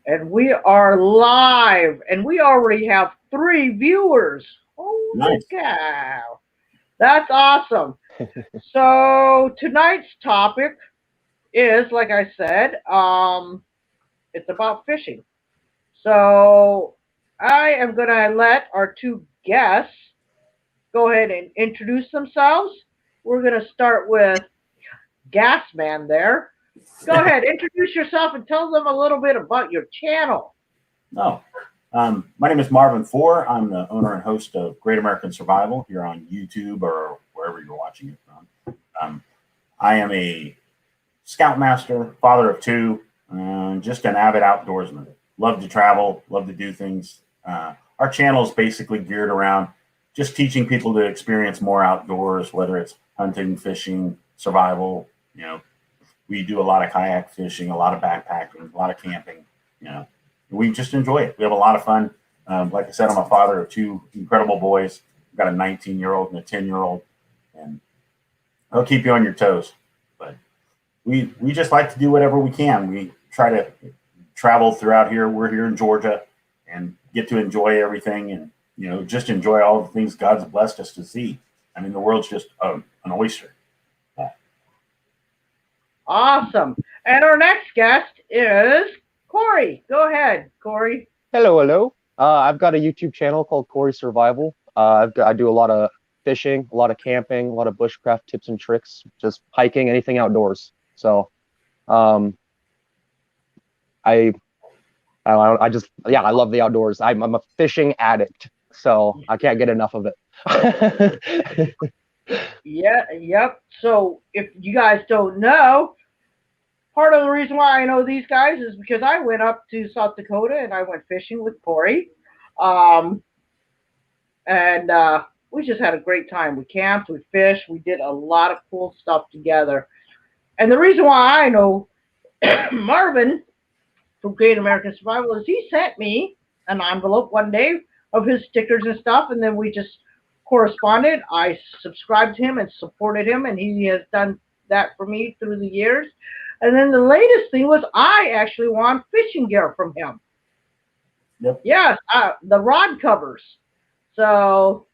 And we are live, and we already have 3 viewers. Holy Nice. cow. That's awesome. So, tonight's topic is, like I said, it's about fishing. So, I am going to let our 2 guests go ahead and introduce themselves. We're going to start with Gasman there. Go ahead, introduce yourself and tell them a little bit about your channel. No. My name is Marvin Four. I'm the owner and host of Great American Survival here on YouTube or wherever you're watching it from. I am a scoutmaster, father of 2, just an avid outdoorsman. Love to travel, love to do things. Our channel is basically geared around just teaching people to experience more outdoors, whether it's hunting, fishing, survival. We do a lot of kayak fishing, a lot of backpacking, a lot of camping. We just enjoy it. We have a lot of fun. Like I said, I'm a father of 2 incredible boys. I've got a 19-year-old and a 10-year-old, and they'll keep you on your toes. But we just like to do whatever we can. We try to travel throughout here. We're here in Georgia and get to enjoy everything and, just enjoy all the things God's blessed us to see. I mean, the world's just an oyster. Awesome. And our next guest is Cory. Go ahead, Cory. Hello. I've got a YouTube channel called Cory Survival. I do a lot of fishing, a lot of camping, a lot of bushcraft tips and tricks, just hiking, anything outdoors. So, I love the outdoors. I'm a fishing addict, so I can't get enough of it. Yep. So if you guys don't know, part of the reason why I know these guys is because I went up to South Dakota and I went fishing with Cory. And we just had a great time. We camped, we fished, we did a lot of cool stuff together. And the reason why I know Marvin from Great American Survival is he sent me an envelope one day of his stickers and stuff, and then we just corresponded. I subscribed to him and supported him, and he has done that for me through the years. And then the latest thing was I actually won fishing gear from him. Yep. Yes, the rod covers. So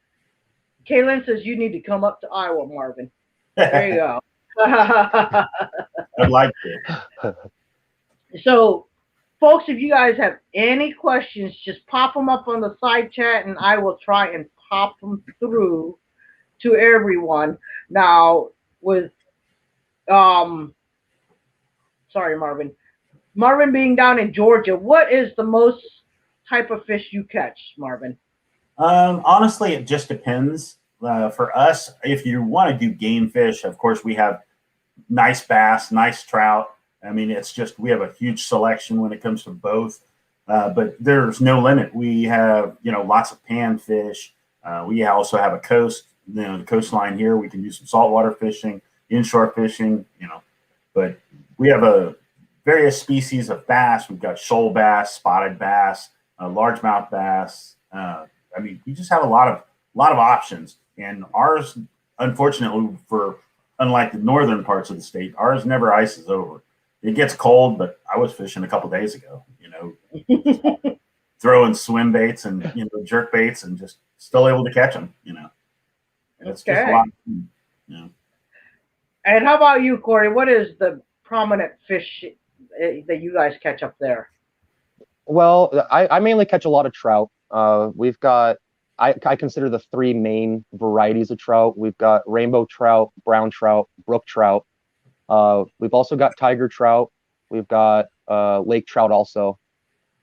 Kaylin says you need to come up to Iowa, Marvin. There you go. I'd like to. So, folks, if you guys have any questions, just pop them up on the side chat, and I will try and pop them through to everyone. Now, with sorry, Marvin. Marvin being down in Georgia, what is the most type of fish you catch, Marvin? Honestly, it just depends. For us, if you want to do game fish, of course, we have nice bass, nice trout. I mean, it's just we have a huge selection when it comes to both. But there's no limit. We have, lots of panfish. We also have a coast, the coastline here. We can do some saltwater fishing, inshore fishing, But we have a various species of bass. We've got shoal bass, spotted bass, largemouth bass. We just have a lot of options. And ours, unfortunately, unlike the northern parts of the state, ours never ices over. It gets cold, but I was fishing a couple days ago, throwing swim baits and jerk baits and just still able to catch them, And it's just a lot of fun, And how about you, Cory? What is the prominent fish that you guys catch up there? Well, I mainly catch a lot of trout. We've got I consider the 3 main varieties of trout. We've got rainbow trout, brown trout, brook trout. We've also got tiger trout. We've got lake trout also.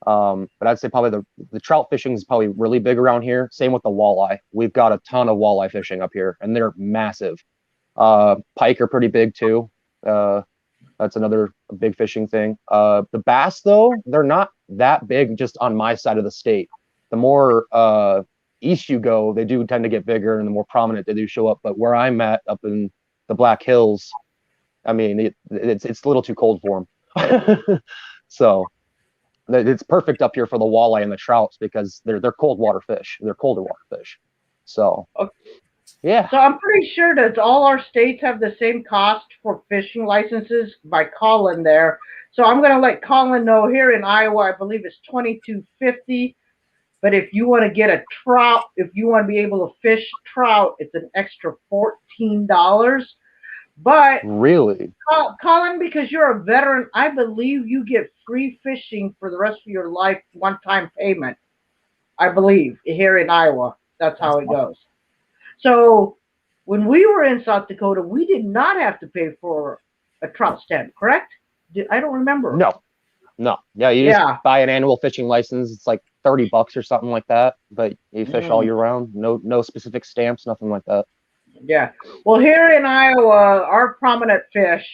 But I'd say probably the trout fishing is probably really big around here. Same with the walleye. We've got a ton of walleye fishing up here, and they're massive. Pike are pretty big too. That's another big fishing thing. The bass, though, they're not that big just on my side of the state. The more east you go, they do tend to get bigger, and the more prominent they do show up. But where I'm at, up in the Black Hills, I mean, it's a little too cold for them. So it's perfect up here for the walleye and the trouts because they're cold water fish. They're colder water fish. So. Yeah. So I'm pretty sure that all our states have the same cost for fishing licenses by Colin there. So I'm gonna let Colin know here in Iowa, I believe it's $22.50. But if you want to get a trout, if you want to be able to fish trout, it's an extra $14. But Really? Colin, because you're a veteran, I believe you get free fishing for the rest of your life, one-time payment. I believe here in Iowa, that's how it goes. So when we were in South Dakota, we did not have to pay for a trout stand, correct? I don't remember. No. Yeah, you just Yeah. buy an annual fishing license. It's like $30 or something like that. But you fish all year round. No specific stamps, nothing like that. Yeah. Well, here in Iowa, our prominent fish,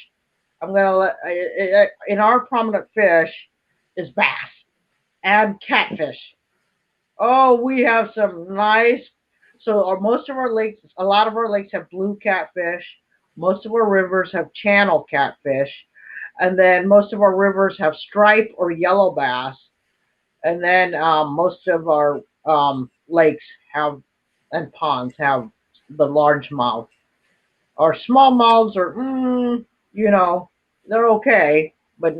in our prominent fish is bass and catfish. Oh, we have some nice. So most of our lakes, a lot of our lakes have blue catfish. Most of our rivers have channel catfish, and then most of our rivers have stripe or yellow bass, and then most of our lakes have and ponds have the largemouth. Our smallmouths are, they're okay, but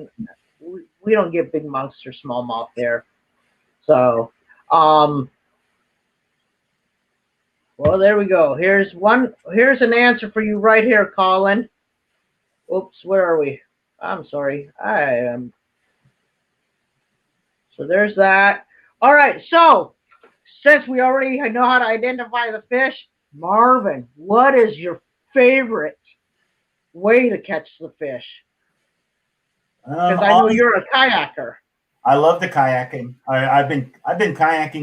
we don't get big mouths or smallmouth there. So, well, there we go. Here's an answer for you right here, Colin. Oops, where are we? I'm sorry. I am. So there's that. All right. So since we already know how to identify the fish, Marvin, what is your favorite way to catch the fish? Because I know you're a kayaker. I love the kayaking. I've been kayak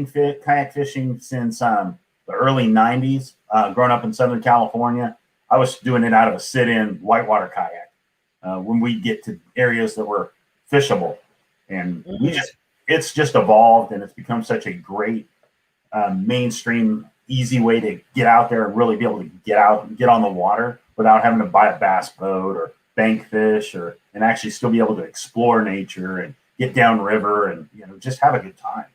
fishing since the early '90s. Growing up in Southern California, I was doing it out of a sit-in whitewater kayak. When we get to areas that were fishable, and it's just evolved, and it's become such a great mainstream, easy way to get out there and really be able to get out and get on the water without having to buy a bass boat or bank fish, and actually still be able to explore nature and get down river and just have a good time.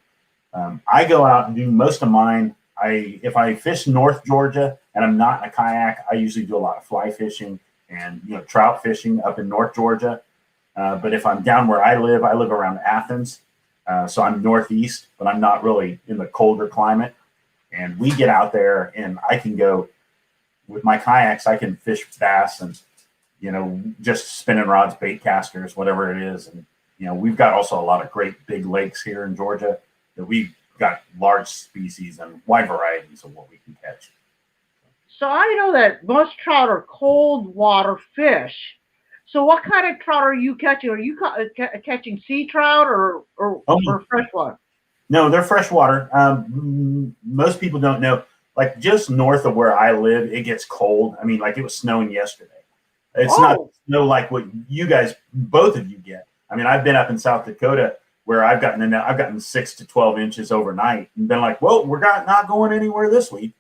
I go out and do most of mine. If I fish North Georgia and I'm not in a kayak, I usually do a lot of fly fishing and trout fishing up in North Georgia. But if I'm down where I live around Athens, so I'm northeast, but I'm not really in the colder climate. And we get out there, and I can go with my kayaks. I can fish bass and just spinning rods, bait casters, whatever it is. And we've got also a lot of great big lakes here in Georgia that we've got large species and wide varieties of what we can catch. So I know that most trout are cold water fish. So what kind of trout are you catching? Are you catching sea trout or freshwater? No, they're freshwater. Most people don't know. Like just north of where I live, it gets cold. I mean, like it was snowing yesterday. It's not snow like what you guys, both of you get. I mean, I've been up in South Dakota where I've gotten 6 to 12 inches overnight and been like, well, we're not going anywhere this week,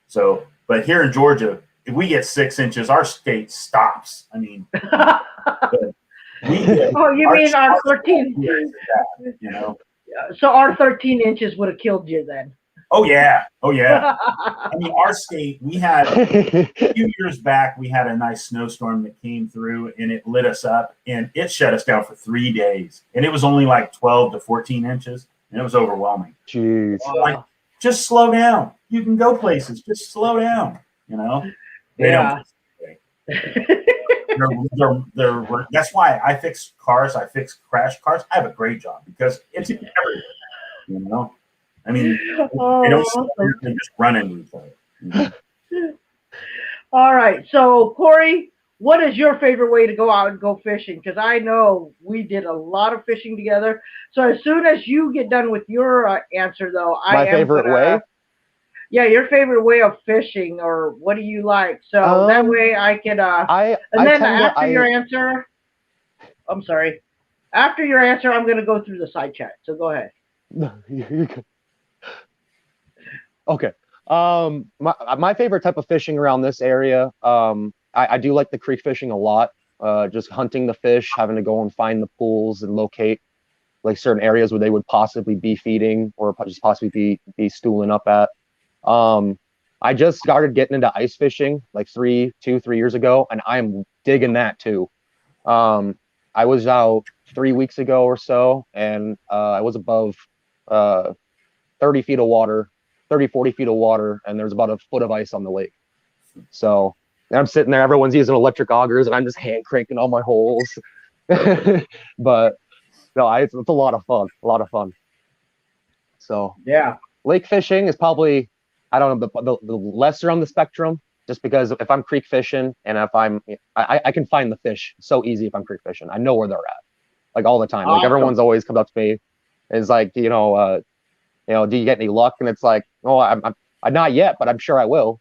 So, but here in Georgia, if we get 6 inches, our state stops. I mean, you mean our 13? So our 13 inches would have killed you then. Oh yeah. I mean, our state, we had a few years back, we had a nice snowstorm that came through and it lit us up and it shut us down for 3 days. And it was only like 12 to 14 inches and it was overwhelming. Jeez. Like, just slow down. You can go places. Just slow down. They don't. That's why I fix cars. I fix crash cars. I have a great job because it's everywhere. I mean, they just run into each other. All right. So, Cory, what is your favorite way to go out and go fishing? Because I know we did a lot of fishing together. So as soon as you get done with your answer, though, my favorite way? Yeah, your favorite way of fishing, or what do you like? So that way I can. Your answer, I'm sorry. After your answer, I'm going to go through the side chat. So go ahead. Okay. My favorite type of fishing around this area, I do like the creek fishing a lot. Just hunting the fish, having to go and find the pools and locate like certain areas where they would possibly be feeding or just possibly be stooling up at. I just started getting into ice fishing like 3 years ago, and I'm digging that too. I was out 3 weeks ago or so, and I was above 30 feet of water, 30, 40 feet of water, and there's about a foot of ice on the lake. So I'm sitting there, everyone's using electric augers, and I'm just hand cranking all my holes. But no, it's a lot of fun, a lot of fun. So Yeah. lake fishing is probably, I don't know, the lesser on the spectrum, just because if I'm creek fishing and if I can find the fish so easy if I'm creek fishing. I know where they're at, like all the time. Like Awesome. everyone's always come up to me, is like, do you get any luck? And it's like, oh, I'm not yet, but I'm sure I will.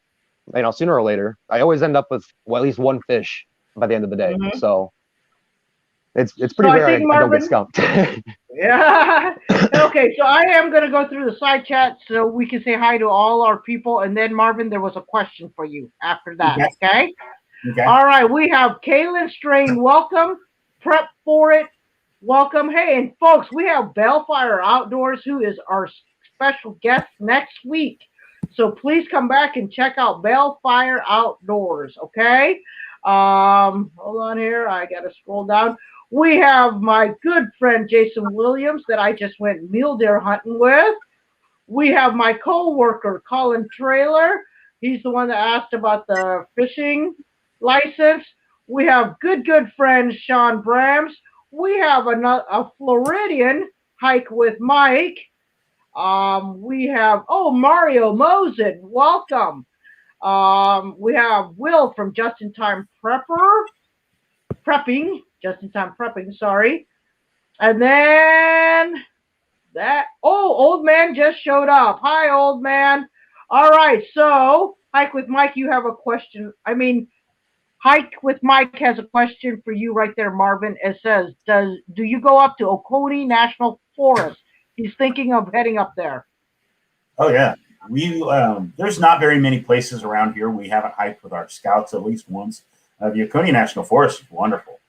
Sooner or later. I always end up with at least one fish by the end of the day. Mhm. So it's So pretty I rare think, I don't get Marvin, skunked. yeah. Okay, so I am going to go through the side chat so we can say hi to all our people. And then, Marvin, there was a question for you after that, okay? Okay. All right, we have Kaylin Strain. Welcome. Prep for it. Welcome. Hey, and folks, we have Bellfire Outdoors, who is our special guest next week. So please come back and check out Bellfire Outdoors, okay? Hold on here. I got to scroll down. We have my good friend Jason Williams that I just went mule deer hunting with. We have my co-worker Colin Trailer. He's the one that asked about the fishing license. We have good friend Sean Brahms. We have a Floridian hike with Mike. We have Mario Mosen. Welcome. We have Will from Just in Time Prepping. Just in Time Prepping. Sorry. And then old man just showed up. Hi, old man. All right, so Hike with Mike, you have a question. Hike with Mike has a question for you right there, Marvin. It says, do you go up to Oconee National Forest? He's thinking of heading up there. Oh yeah, we there's not very many places around here we haven't hiked with our scouts at least once. The Oconee National Forest is wonderful.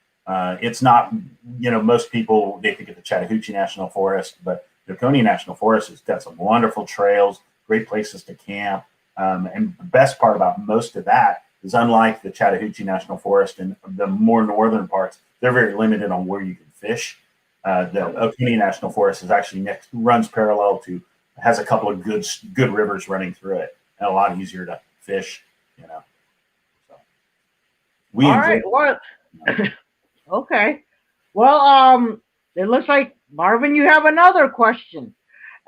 It's not, most people, they think of the Chattahoochee National Forest, but the Oconee National Forest has got some wonderful trails, great places to camp. And the best part about most of that is, unlike the Chattahoochee National Forest and the more northern parts, they're very limited on where you can fish. The Oconee National Forest is actually runs parallel to, has a couple of good rivers running through it, and a lot easier to fish. So we All enjoy right. it. What? Okay. Well, it looks like, Marvin, you have another question.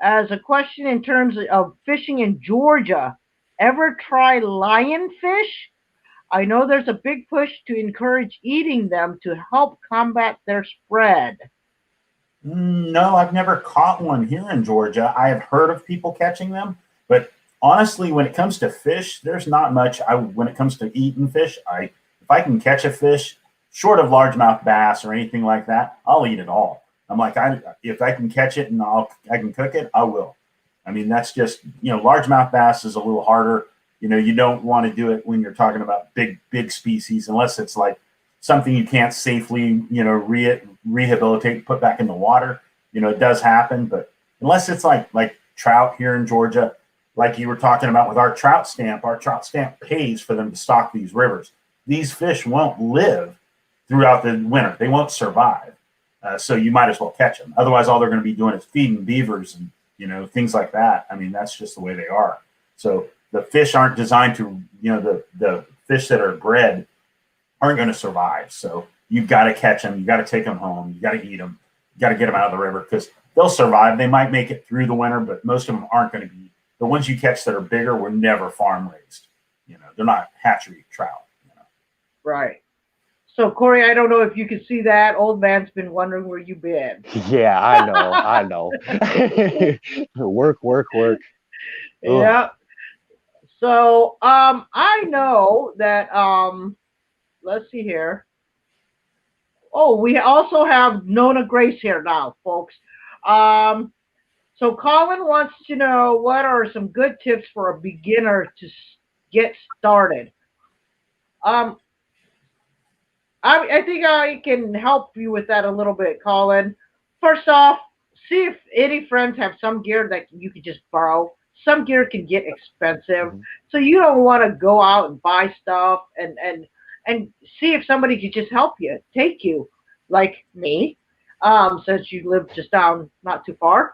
As a question in terms of fishing in Georgia, ever try lionfish? I know there's a big push to encourage eating them to help combat their spread. No, I've never caught one here in Georgia. I have heard of people catching them, but honestly, when it comes to fish, there's not much. When it comes to eating fish, if I can catch a fish, short of largemouth bass or anything like that, I'll eat it all. I'm like, if I can catch it and I can cook it, I will. That's just, largemouth bass is a little harder. You don't want to do it when you're talking about big species, unless it's like something you can't safely, rehabilitate, put back in the water. It does happen, but unless it's like trout here in Georgia, like you were talking about with our trout stamp pays for them to stock these rivers. These fish won't live throughout the winter. They won't survive. So you might as well catch them. Otherwise, all they're going to be doing is feeding beavers and, things like that. That's just the way they are. So the fish aren't designed to, the fish that are bred aren't going to survive. So you've got to catch them. You got to take them home. You got to eat them. You got to get them out of the river, because they'll survive. They might make it through the winter, but most of them aren't going to be. The ones you catch that are bigger were never farm raised. They're not hatchery trout. Right. So, Cory, I don't know if you can see that. Old man's been wondering where you've been. Yeah, I know. Work. Yeah. So, I know that, let's see here. Oh, we also have Nona Grace here now, folks. So Colin wants to know, what are some good tips for a beginner to get started? I think I can help you with that a little bit, Colin. First off, see if any friends have some gear that you could just borrow. some gear can get expensive. Mhm. So you don't want to go out and buy stuff and see if somebody could just help you, take you, like me, since you live just down not too far.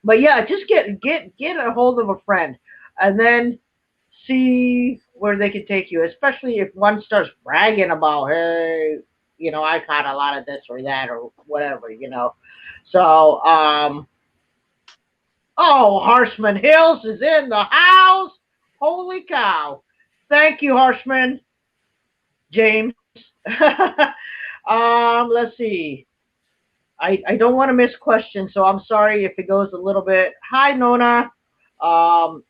But yeah, just get a hold of a friend, and then see where they can take you. Especially if one starts bragging about, hey, I caught a lot of this or that or whatever. So, oh, Harshman Hills is in the house. Holy cow! Thank you, Harshman James. Let's see. I don't want to miss questions, so I'm sorry if it goes a little bit. Hi, Nona. Um,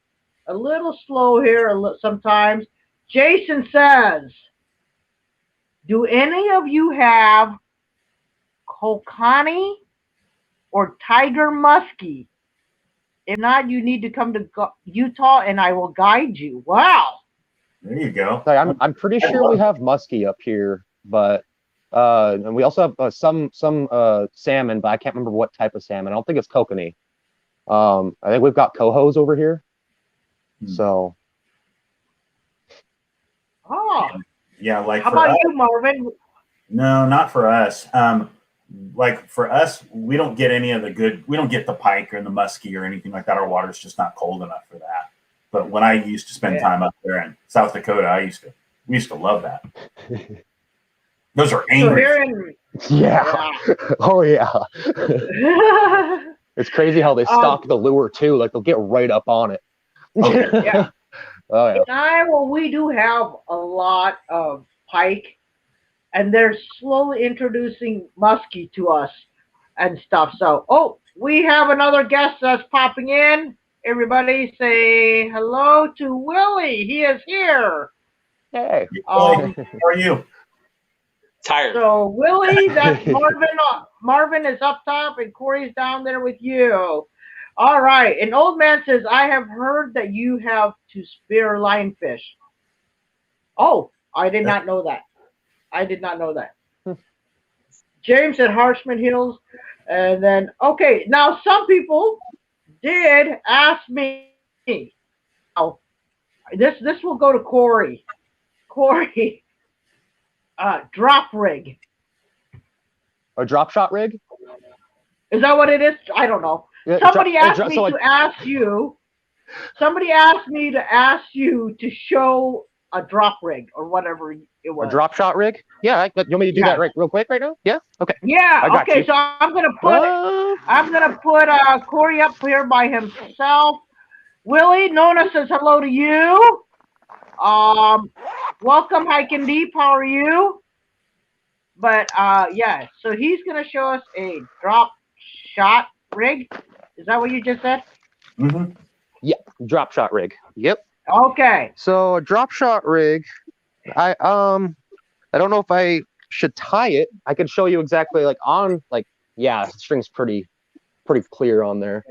a little slow here sometimes. Jason says, do any of you have Kokani or Tiger Muskie? If not, you need to come to Utah and I will guide you. Wow. There you go. So I'm pretty sure we have muskie up here, but and we also have some salmon, but I can't remember what type of salmon. I don't think it's kokanee. I think we've got cohos over here. So. Oh. Yeah, like how about you, Marvin? No, not for us. Like for us, we don't get any of the good. We don't get the pike or the muskie or anything like that. Our water's just not cold enough for that. But when I used to spend time up there in South Dakota, we used to love that. Those are angry. Yeah. Oh yeah. It's crazy how they stock the lure too. Like they'll get right up on it. Yeah. Oh yeah. In Iowa, we do have a lot of pike, and they're slowly introducing muskie to us and stuff. So, we have another guest that's popping in. Everybody say hello to Willie. He is here. Hey. How are you? Tired. So, Willie, that's Marvin. Marvin is up top, and Cory's down there with you. All right. An old man says, I have heard that you have to spear lionfish. Oh, I did not know that. I did not know that. James at Harshman Hills. And then, okay, now some people did ask me. Oh, this will go to Cory. Cory, drop rig. A drop shot rig? Is that what it is? I don't know. Somebody asked me to ask you. Somebody asked me to ask you to show a drop rig or whatever it was. A drop shot rig? Yeah. You want me to do that real quick right now? Yeah. Okay. Yeah. Okay. So I'm gonna put Cory up here by himself. Willie, Nona says hello to you. Welcome, Hiking Deep. How are you? But yeah. So he's gonna show us a drop shot rig. Is that what you just said? Mm-hmm. Yeah. Drop shot rig. Yep. Okay. So a drop shot rig. I don't know if I should tie it. I can show you exactly the string's pretty clear on there.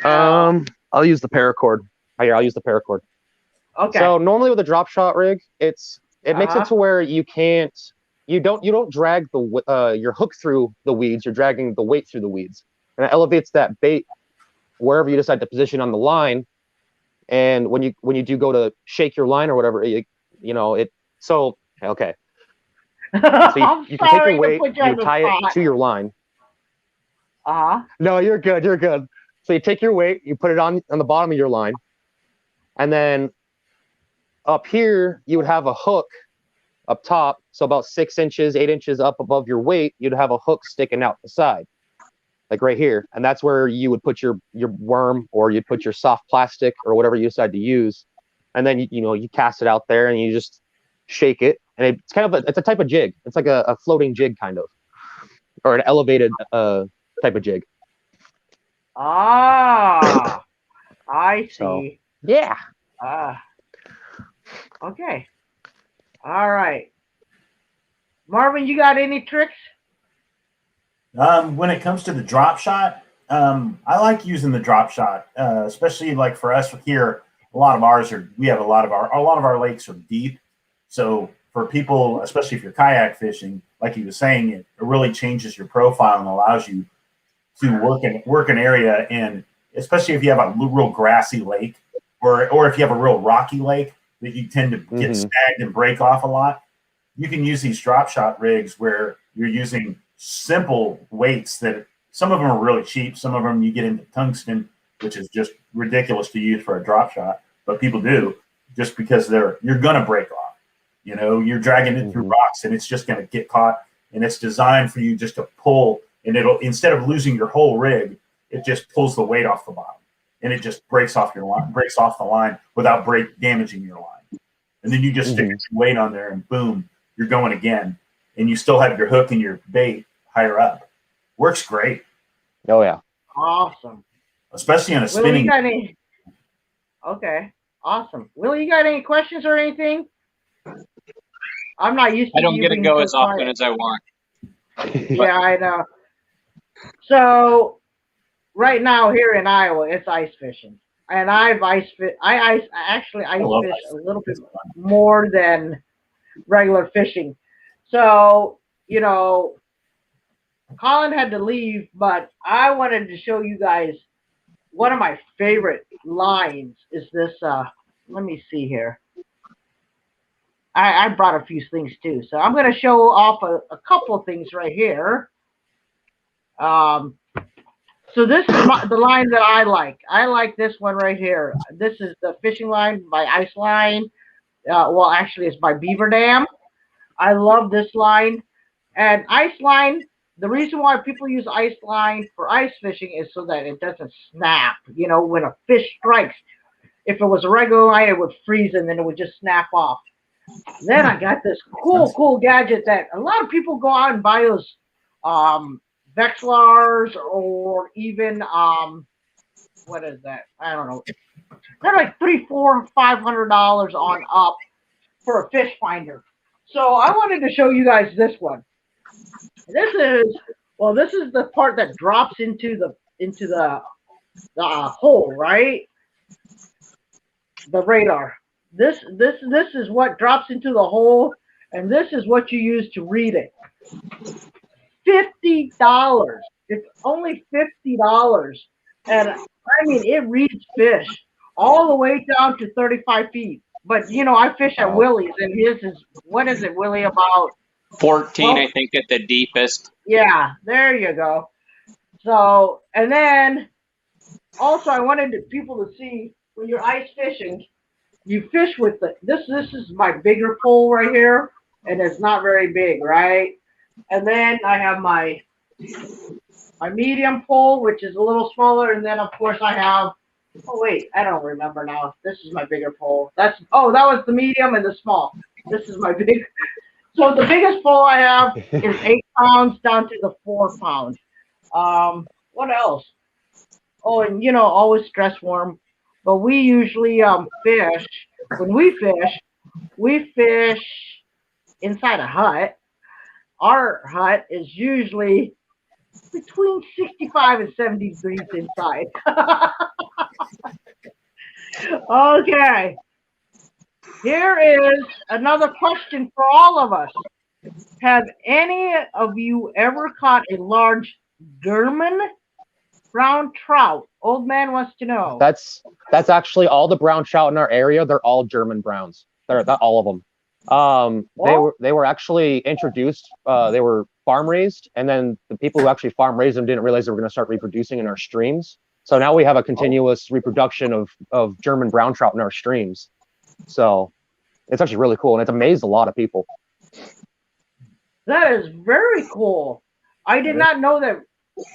I'll use the paracord. Here, I'll use the paracord. Okay. So normally with a drop shot rig, it makes it to where you don't drag your hook through the weeds. You're dragging the weight through the weeds, and it elevates that bait wherever you decide to position on the line. And when you do go to shake your line or whatever, okay. So you can take your weight, you tie it to your line. No, you're good. You're good. So you take your weight, you put it on the bottom of your line, and then up here you would have a hook up top. So about 6 inches, 8 inches up above your weight, you'd have a hook sticking out the side, like right here, and that's where you would put your worm, or you'd put your soft plastic or whatever you decide to use, and then you cast it out there and you just shake it, and it's kind of it's a type of jig. It's like a floating jig kind of, or an elevated type of jig. I see. So, yeah. Okay. All right. Marvin, you got any tricks? When it comes to the drop shot, I like using the drop shot, especially like for us here. A lot of our lakes are deep, so for people, especially if you're kayak fishing, like he was saying, it really changes your profile and allows you to work an area and especially if you have a real grassy lake, or if you have a real rocky lake that you tend to get snagged and break off a lot. You can use these drop shot rigs where you're using simple weights that some of them are really cheap. Some of them you get into tungsten, which is just ridiculous to use for a drop shot, but people do just because you're going to break off. You know, you're dragging it through rocks and it's just going to get caught, and it's designed for you just to pull, and it'll, instead of losing your whole rig, it just pulls the weight off the bottom and it just breaks off your line, breaks off the line without damaging your line. And then you just stick your weight on there and boom, you're going again. And you still have your hook and your bait higher up. Works great. Oh yeah. Awesome. Especially on a spinning. Okay. Awesome. Will, you got any questions or anything? I'm not used to I don't get to go as often as I want. Yeah, I know. So right now here in Iowa, it's ice fishing, and I ice fish a little bit more than regular fishing. So Colin had to leave, but I wanted to show you guys one of my favorite lines. Is this? Let me see here. I brought a few things too, so I'm going to show off a couple of things right here. So this is the line that I like. I like this one right here. This is the fishing line by Ice Line. Well, actually, it's by Beaver Dam. I love this line. And Ice Line, the reason why people use Ice Line for ice fishing is so that it doesn't snap. You know, when a fish strikes, if it was a regular line, it would freeze and then it would just snap off. Then I got this cool gadget that a lot of people go out and buy those Vexlars or even what is that? I don't know. They're like $300, $400, $500 on up for a fish finder. So I wanted to show you guys this one. This is the part that drops into the hole, right? The radar. This is what drops into the hole, and this is what you use to read it. $50. It's only $50, and I mean it reads fish all the way down to 35 feet. But I fish at Willie's, and his is, what is it, Willie? About 14, I think, at the deepest. Yeah, there you go. So, and then also I wanted people to see when you're ice fishing, you fish with this is my bigger pole right here, and it's not very big, right? And then I have my medium pole, which is a little smaller, and then of course I have, oh wait, I don't remember now. This is my bigger pole. That was the medium and the small. This is my big. So the biggest pole I have is 8 pounds down to the 4 pound. What else? Oh, and always stress worm. But we usually fish. When we fish inside a hut. Our hut is usually between 65 and 70 degrees inside. Okay. Here is another question for all of us. Have any of you ever caught a large German brown trout? Old man wants to know. That's actually all the brown trout in our area. They're all German browns. They're not all of them. They were actually introduced. They were farm raised, and then the people who actually farm raised them didn't realize they were going to start reproducing in our streams. So now we have a continuous reproduction of German brown trout in our streams. So it's actually really cool, and it's amazed a lot of people. That is very cool. I did not know that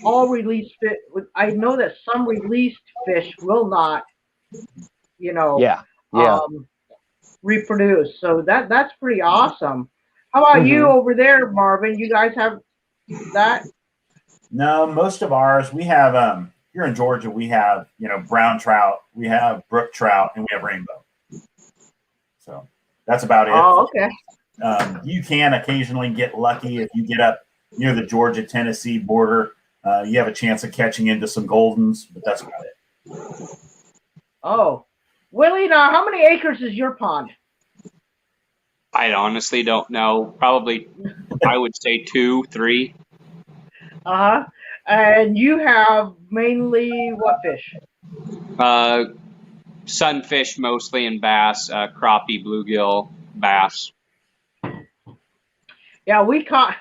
all released fish. I know that some released fish will not, reproduce. So that's pretty awesome. How about you over there, Marvin? You guys have that? No, most of ours, we have here in Georgia, we have brown trout, we have brook trout, and we have rainbow. So that's about it. Oh, okay. You can occasionally get lucky if you get up near the Georgia-Tennessee border. You have a chance of catching into some goldens, but that's about it. Oh, Willie, now how many acres is your pond? I honestly don't know. Probably, I would say 2, 3. Uh-huh. And you have mainly what fish? Sunfish mostly and bass, crappie, bluegill, bass. Yeah, we caught.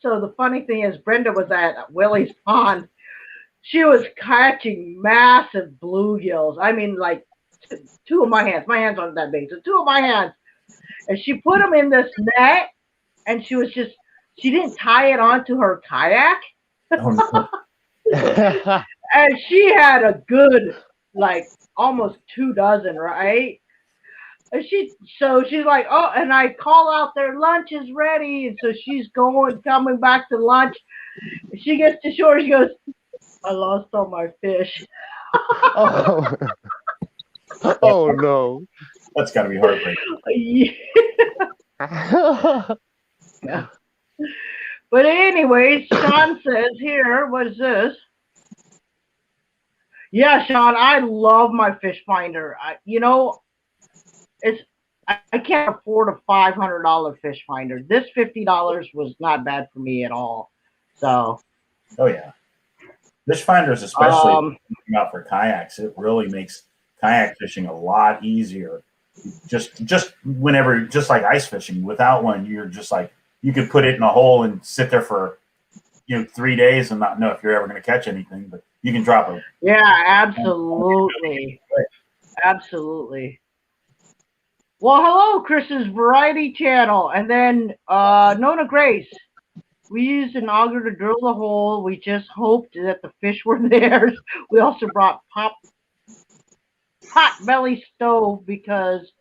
So the funny thing is, Brenda was at Willie's Pond. She was catching massive bluegills. I mean, like two of my hands. My hands aren't that big, so two of my hands. And she put them in this net, and she didn't tie it onto her kayak, Oh, no. and she had a good, like, almost 2 dozen, right? And she's like, oh, and I call out their lunch is ready, and so she's coming back to lunch. She gets to shore, she goes, I lost all my fish. Oh. Oh no. That's got to be heartbreaking. Yeah. But anyway, Sean says here, what is this? Yeah, Sean, I love my fish finder. I can't afford a $500 fish finder. This $50 was not bad for me at all. So. Oh yeah. Fish finders, especially out for kayaks, it really makes kayak fishing a lot easier. Just whenever, just like ice fishing, without one, you're just like, you could put it in a hole and sit there for 3 days and not know if you're ever going to catch anything, but you can drop it. Yeah, absolutely. Absolutely. Well, hello, Chris's Variety Channel. And then Nona Grace. We used an auger to drill the hole. We just hoped that the fish were there. We also brought pot belly stove because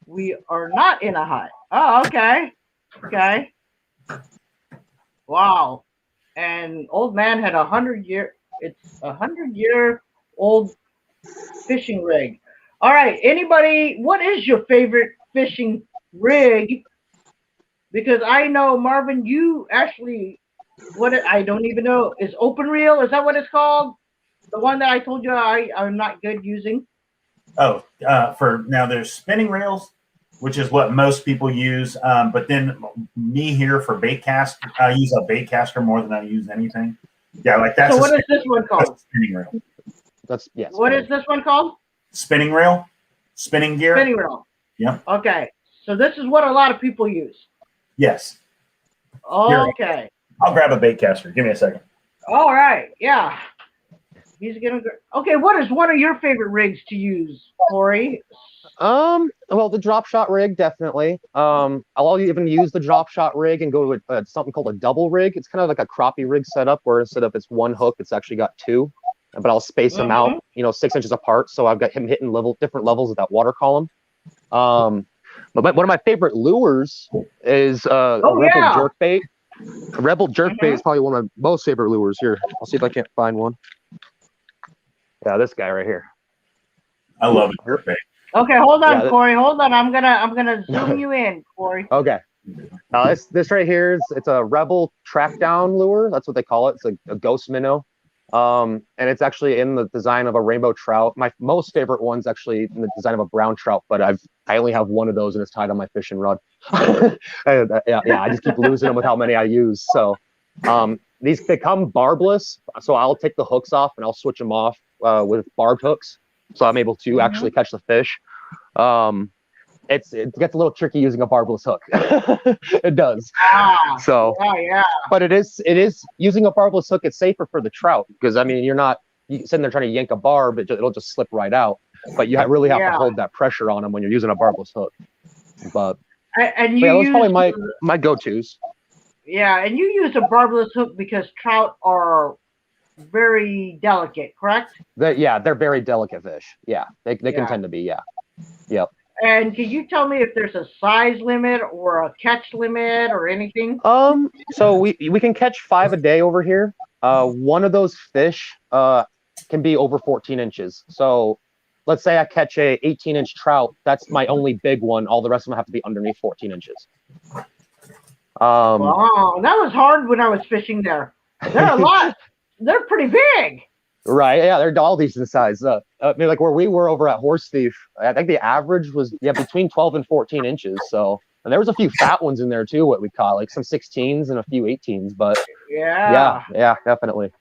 we are not in a hut. Oh, okay. Okay. Wow. And old man had 100-year. It's 100-year-old fishing rig. All right. Anybody? What is your favorite fishing rig? Because I know, Marvin, you actually, I don't even know, is open reel? Is that what it's called? The one that I told you I'm not good using? Oh, for now there's spinning reels, which is what most people use. But then me here for bait cast, I use a bait caster more than I use anything. Yeah, like that's. So what is this one called? Spinning reel. Yes. What is this one called? Spinning reel, spinning gear. Spinning reel. Yeah. Okay. So this is what a lot of people use. Yes. Okay. I'll grab a bait caster. Give me a second. All right. Yeah. He's gonna. Okay. What is one of your favorite rigs to use, Cory? Well, the drop shot rig, definitely. I'll even use the drop shot rig and go to something called a double rig. It's kind of like a crappie rig setup where instead of it's one hook, it's actually got two, but I'll space them out, 6 inches apart. So I've got him hitting different levels of that water column. But one of my favorite lures is a Rebel jerkbait. A Rebel jerkbait is probably one of my most favorite lures. Here, I'll see if I can't find one. Yeah, this guy right here. I love a jerkbait. Okay, hold on, Cory. Hold on. I'm gonna zoom you in, Cory. Okay. This right here it's a Rebel track down lure. That's what they call it. It's a ghost minnow. And it's actually in the design of a rainbow trout. My most favorite one's actually in the design of a brown trout, but I only have one of those and it's tied on my fishing rod. I just keep losing them with how many I use. So they come barbless, so I'll take the hooks off and I'll switch them off with barbed hooks, so I'm able to actually catch the fish. It gets a little tricky using a barbless hook. It does. So, but it is using a barbless hook. It's safer for the trout because you're not sitting there trying to yank a barb. It'll just slip right out. But you really have to hold that pressure on them when you're using a barbless hook. But those probably my go-tos. Yeah, and you use a barbless hook because trout are very delicate, correct? They're very delicate fish. Yeah, they can tend to be. Yeah. Yep. And can you tell me if there's a size limit or a catch limit or anything? So we can catch 5 a day over here. One of those fish can be over 14 inches. So let's say I catch a 18-inch trout. That's my only big one. All the rest of them have to be underneath 14 inches. Wow, that was hard when I was fishing there. They're a lot. They're pretty big. Right, yeah, they're all decent size. Like where we were over at Horse Thief, I think the average was between 12 and 14 inches. So, and there was a few fat ones in there too. What we caught, like some 16s and a few 18s. But yeah, definitely.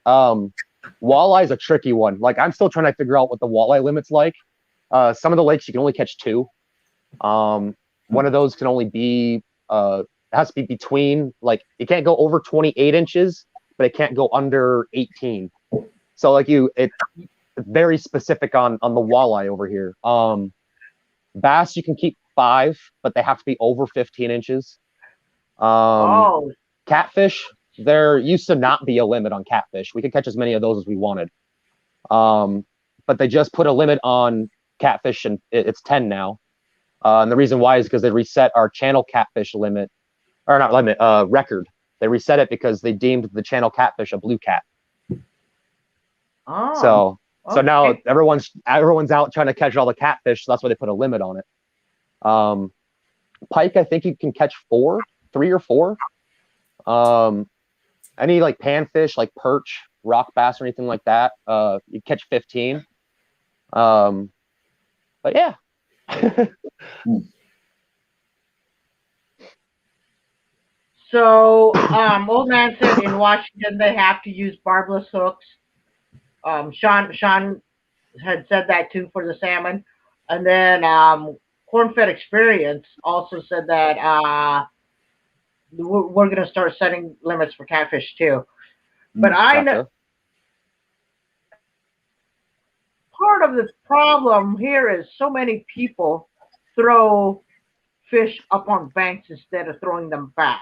Walleye is a tricky one. Like, I'm still trying to figure out what the walleye limit's like. Some of the lakes you can only catch 2. One of those can only be it has to be between, like, it can't go over 28 inches, but it can't go under 18. So like it's very specific on the walleye over here. Bass you can keep 5, but they have to be over 15 inches. Catfish, there used to not be a limit on catfish. We could catch as many of those as we wanted. But they just put a limit on catfish, and it's 10 now. And the reason why is because they reset our channel catfish limit, or not limit, record. They reset it because they deemed the channel catfish a blue cat. So now everyone's out trying to catch all the catfish. So that's why they put a limit on it. Pike, I think you can catch 3 or 4. Any like panfish, like perch, rock bass, or anything like that, you catch 15. But yeah. So, old man said in Washington they have to use barbless hooks. Sean had said that too for the salmon, and then Corn-Fed Experience also said that we're going to start setting limits for catfish too. But I know part of the problem here is so many people throw fish up on banks instead of throwing them back.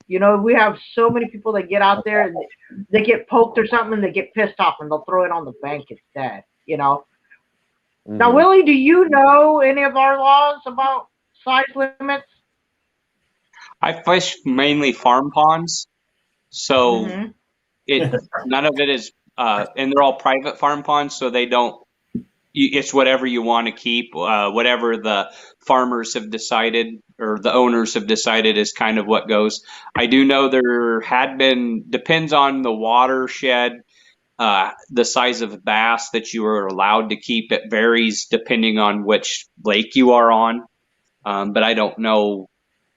You know, we have so many people that get out there and they get poked or something and they get pissed off and they'll throw it on the bank instead, you know. Mm-hmm. Now, Willie, do you know any of our laws about size limits? I fish mainly farm ponds, so none of it is, and they're all private farm ponds, so they don't. It's whatever you want to keep, whatever the farmers have decided or the owners have decided is kind of what goes. I do know there had been, depends on the watershed, the size of bass that you are allowed to keep. It varies depending on which lake you are on, but I don't know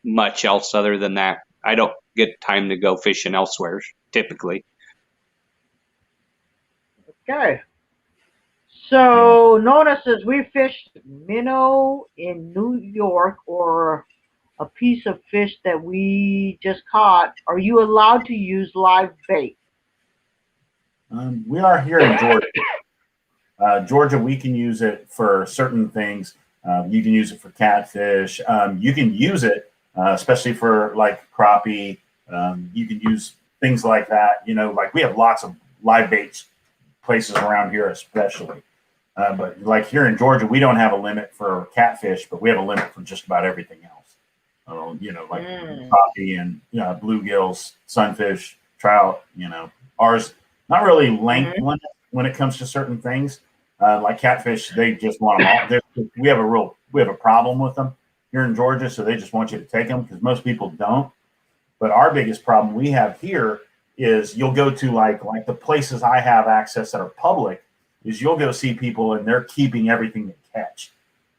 much else other than that. I don't get time to go fishing elsewhere typically. Okay. So Nona says we fished minnow in New York, or a piece of fish that we just caught. Are you allowed to use live bait? We are here in Georgia. Georgia, we can use it for certain things. You can use it for catfish. You can use it, especially for like crappie. You can use things like that. You know, like we have lots of live baits places around here, especially. But like here in Georgia, we don't have a limit for catfish, but we have a limit for just about everything else. You know, like crappie and bluegills, sunfish, trout. You know, ours not really length limit when it comes to certain things. Like catfish, they just want them all. We have a problem with them here in Georgia, so they just want you to take them because most people don't. But our biggest problem we have here is you'll go to like the places I have access that are public. Is you'll go see people and they're keeping everything they catch,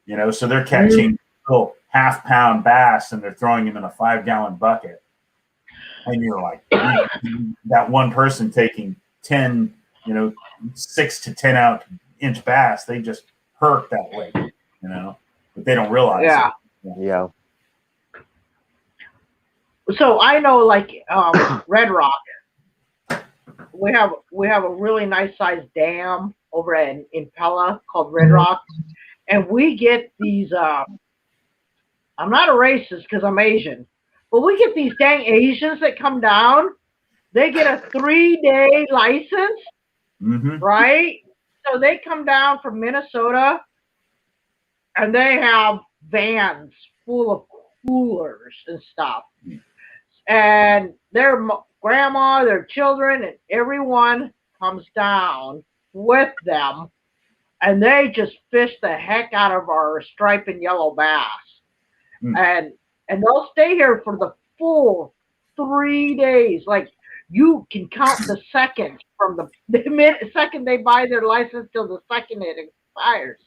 you know, so they're catching little half-pound bass and they're throwing them in a 5-gallon bucket. And you're like, that one person taking 10, 6 to 10 inch bass, they just hurt that way, you know, but they don't realize it. Yeah. So I know like Red Rock, we have a really nice sized dam over in Pella called Red Rock, and we get these. I'm not a racist because I'm Asian, but we get these dang Asians that come down. They get a 3-day license, right? So they come down from Minnesota, and they have vans full of coolers and stuff, and their grandma, their children, and everyone comes down with them, and they just fish the heck out of our striped and yellow bass, and they'll stay here for the full 3 days. Like you can count the seconds from the second they buy their license till the second it expires.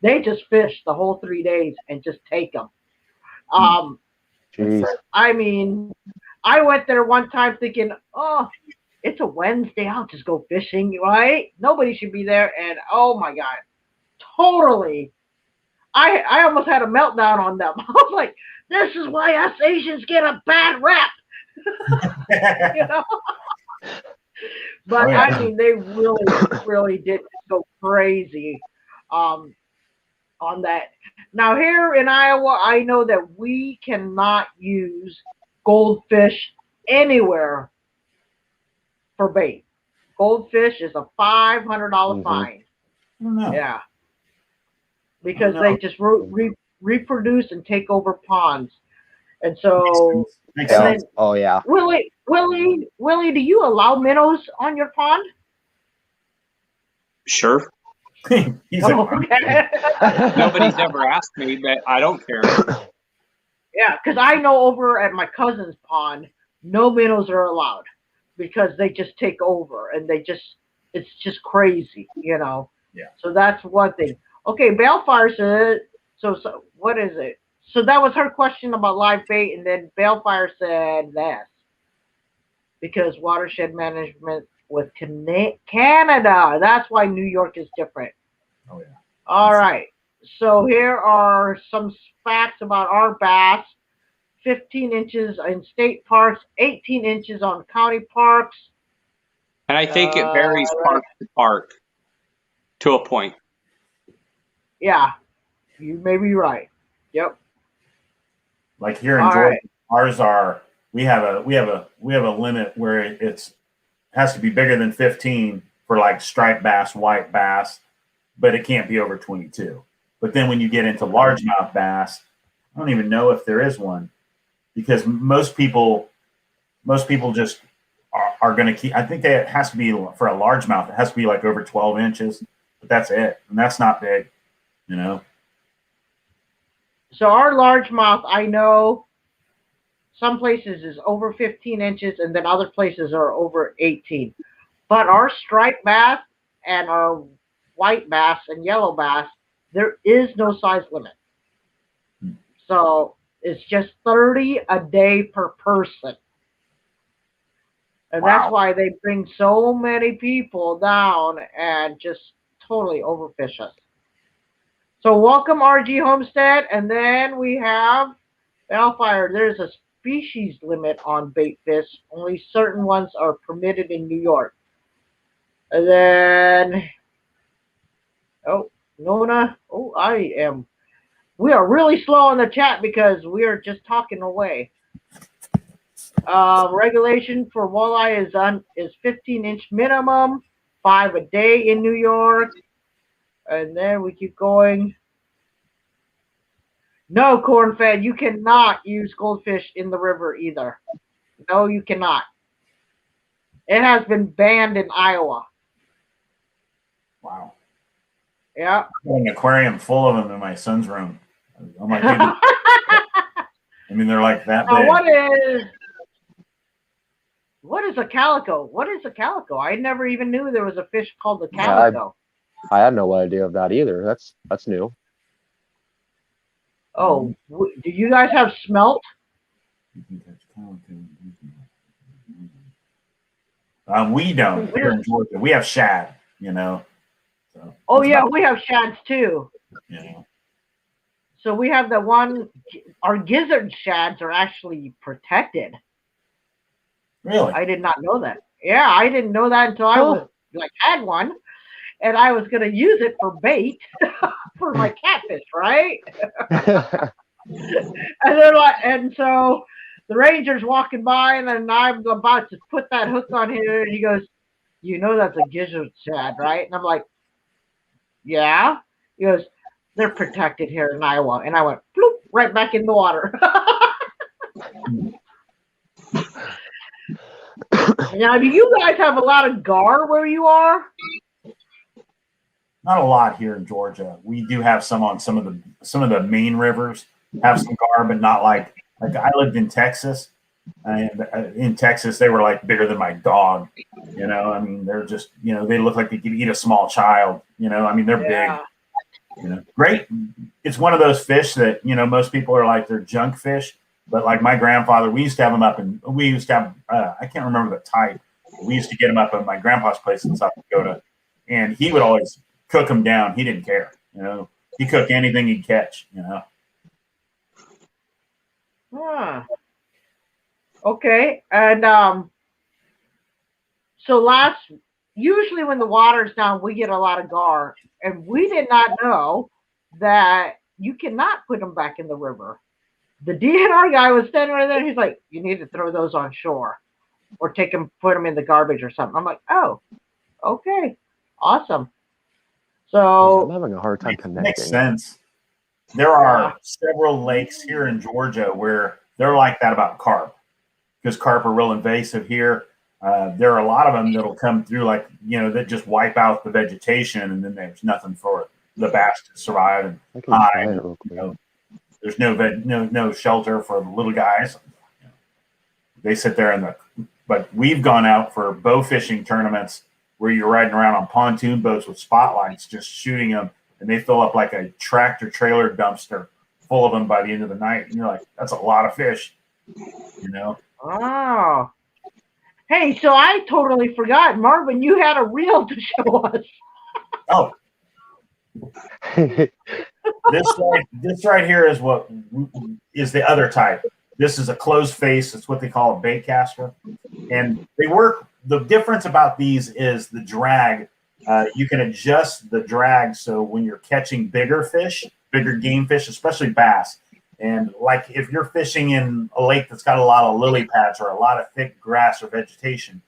They just fish the whole 3 days and just take them. Jeez. I mean, I went there one time thinking, oh, it's a Wednesday. I'll just go fishing, right? Nobody should be there. And oh my God, totally. I almost had a meltdown on them. I was like, this is why us Asians get a bad rap. You know? But Oh, yeah. I mean, they really, really did go crazy on that. Now, here in Iowa, I know that we cannot use goldfish anywhere for bait. Goldfish is a $500 fine. I don't know. Yeah. Because they just reproduce and take over ponds. And so, Makes and sense. then, Oh yeah. Willie, do you allow minnows on your pond? Sure. He's like, Okay. Nobody's ever asked me, but I don't care. Yeah, because I know over at my cousin's pond, no minnows are allowed because they just take over and it's just crazy, you know. Yeah. So that's one thing. Okay, Balefire said, so what is it? So that was her question about live bait, and then Balefire said this. Because watershed management with Canada. That's why New York is different. oh yeah. All right. So here are some facts about our bass. 15 inches in state parks, 18 inches on county parks. And I think it varies park to park to a point. Yeah, you may be right. Yep. Like here in All Georgia, right. ours are we have a limit where it has to be bigger than 15 for like striped bass, white bass, but it can't be over 22. But then when you get into largemouth bass, I don't even know if there is one, because most people just are going to keep. I think it has to be for a largemouth. It has to be like over 12 inches, but that's it, and that's not big, you know. So our largemouth, I know some places is over 15 inches, and then other places are over 18. But our striped bass and our white bass and yellow bass, there is no size limit. So it's just 30 a day per person. And that's why they bring so many people down and just totally overfish us. So welcome RG Homestead, and then we have Balefire. There's a species limit on bait fish. Only certain ones are permitted in New York. And then, Nona. We are really slow on the chat because we are just talking away. Regulation for walleye is 15-inch minimum, 5 a day in New York. And then we keep going. No, corn-fed, you cannot use goldfish in the river either. No, you cannot. It has been banned in Iowa. Wow. Yeah. I've got an aquarium full of them in my son's room. I'm like, dude, I mean, they're like that big. What is a calico? What is a calico? I never even knew there was a fish called a calico. I had no idea of that either. That's new. Oh, do you guys have smelt? We don't here in Georgia. We have shad, you know. So oh yeah, we have shads too. You know. So we have the one. Our gizzard shads are actually protected. Really? I did not know that. Yeah, I didn't know that until I was had one, and I was gonna use it for bait for my catfish, right? And they're like, and so the ranger's walking by, and then I'm about to put that hook on here, and he goes, "You know that's a gizzard shad, right?" And I'm like, "Yeah." He goes, "They're protected here in Iowa," and I went bloop right back in the water. Now, do you guys have a lot of gar where you are? Not a lot here in Georgia. We do have some on some of the main rivers have some gar, but not like I lived in Texas, and in Texas they were like bigger than my dog. You know, I mean, they're just, you know, they look like they could eat a small child. You know, I mean, they're big. You know, great. It's one of those fish that, you know, most people are like they're junk fish, but like my grandfather, we used to have them up, and we used to have I can't remember the type, We used to get them up at my grandpa's place in South Dakota, and he would always cook them down. He didn't care, He cooked anything he'd catch, Huh. Okay. And so usually when the water's down, we get a lot of gar, and we did not know that you cannot put them back in the river. The DNR guy was standing right there. He's like, "You need to throw those on shore, or put them in the garbage or something." I'm like, "Oh, okay, awesome." So I'm having a hard time connecting. Makes sense. There are several lakes here in Georgia where they're like that about carp, because carp are real invasive here. There are a lot of them that'll come through, like, that just wipe out the vegetation, and then there's nothing for the bass to survive and hide. There's no shelter for the little guys. They sit there but we've gone out for bow fishing tournaments where you're riding around on pontoon boats with spotlights, just shooting them, and they fill up like a tractor trailer dumpster full of them by the end of the night. And you're like, that's a lot of fish, Oh. Hey, so I totally forgot, Marvin, you had a reel to show us. Oh. This right here is what is the other type. This is a closed face. It's what they call a bait caster. And they work. The difference about these is the drag. You can adjust the drag so when you're catching bigger fish, bigger game fish, especially bass, and like if you're fishing in a lake that's got a lot of lily pads or a lot of thick grass or vegetation,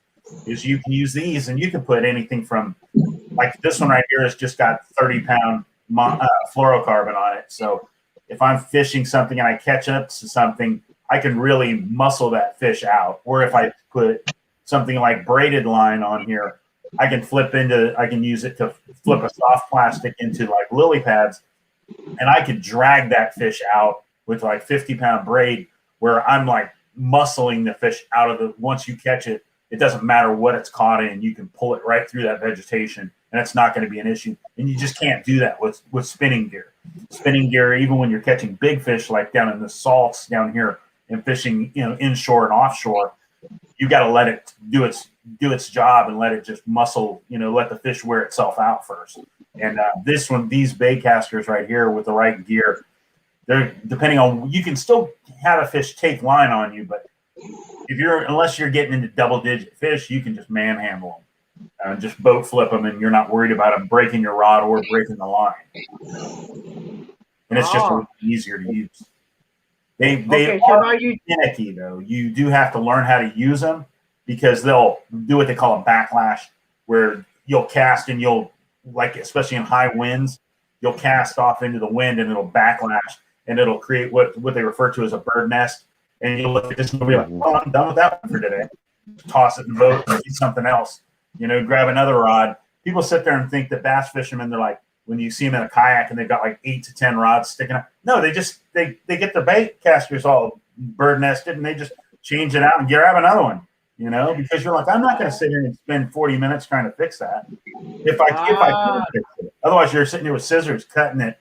is you can use these, and you can put anything from, like this one right here has just got 30-pound fluorocarbon on it. So if I'm fishing something and I catch up to something, I can really muscle that fish out. Or if I put something like braided line on here, I can use it to flip a soft plastic into like lily pads, and I could drag that fish out with like 50-pound braid, where I'm like muscling the fish out of once you catch it, it doesn't matter what it's caught in, you can pull it right through that vegetation, and it's not going to be an issue. And you just can't do that with spinning gear. Spinning gear, even when you're catching big fish like down in the salts down here and fishing, inshore and offshore, you got to let it do its job and let it just muscle, let the fish wear itself out first. And these bait casters right here with the right gear, they're depending on, you can still have a fish take line on you, but unless you're getting into double-digit fish, you can just manhandle them, just boat flip them, and you're not worried about them breaking your rod or breaking the line. And it's just a little easier to use. They are finicky, though. You do have to learn how to use them, because they'll do what they call a backlash, where you'll cast and you'll, like, especially in high winds, you'll cast off into the wind and it'll backlash, and it'll create what they refer to as a bird nest. And you'll look at this and you'll be like, well, I'm done with that one for today. Toss it in the boat and eat something else. Grab another rod. People sit there and think that bass fishermen, they're like, when you see them in a kayak and they've got like 8 to 10 rods sticking out. No, they get their bait casters all bird nested, and they just change it out and grab another one, because you're like, I'm not going to sit here and spend 40 minutes trying to fix that. If I could fix it. Otherwise, you're sitting there with scissors cutting it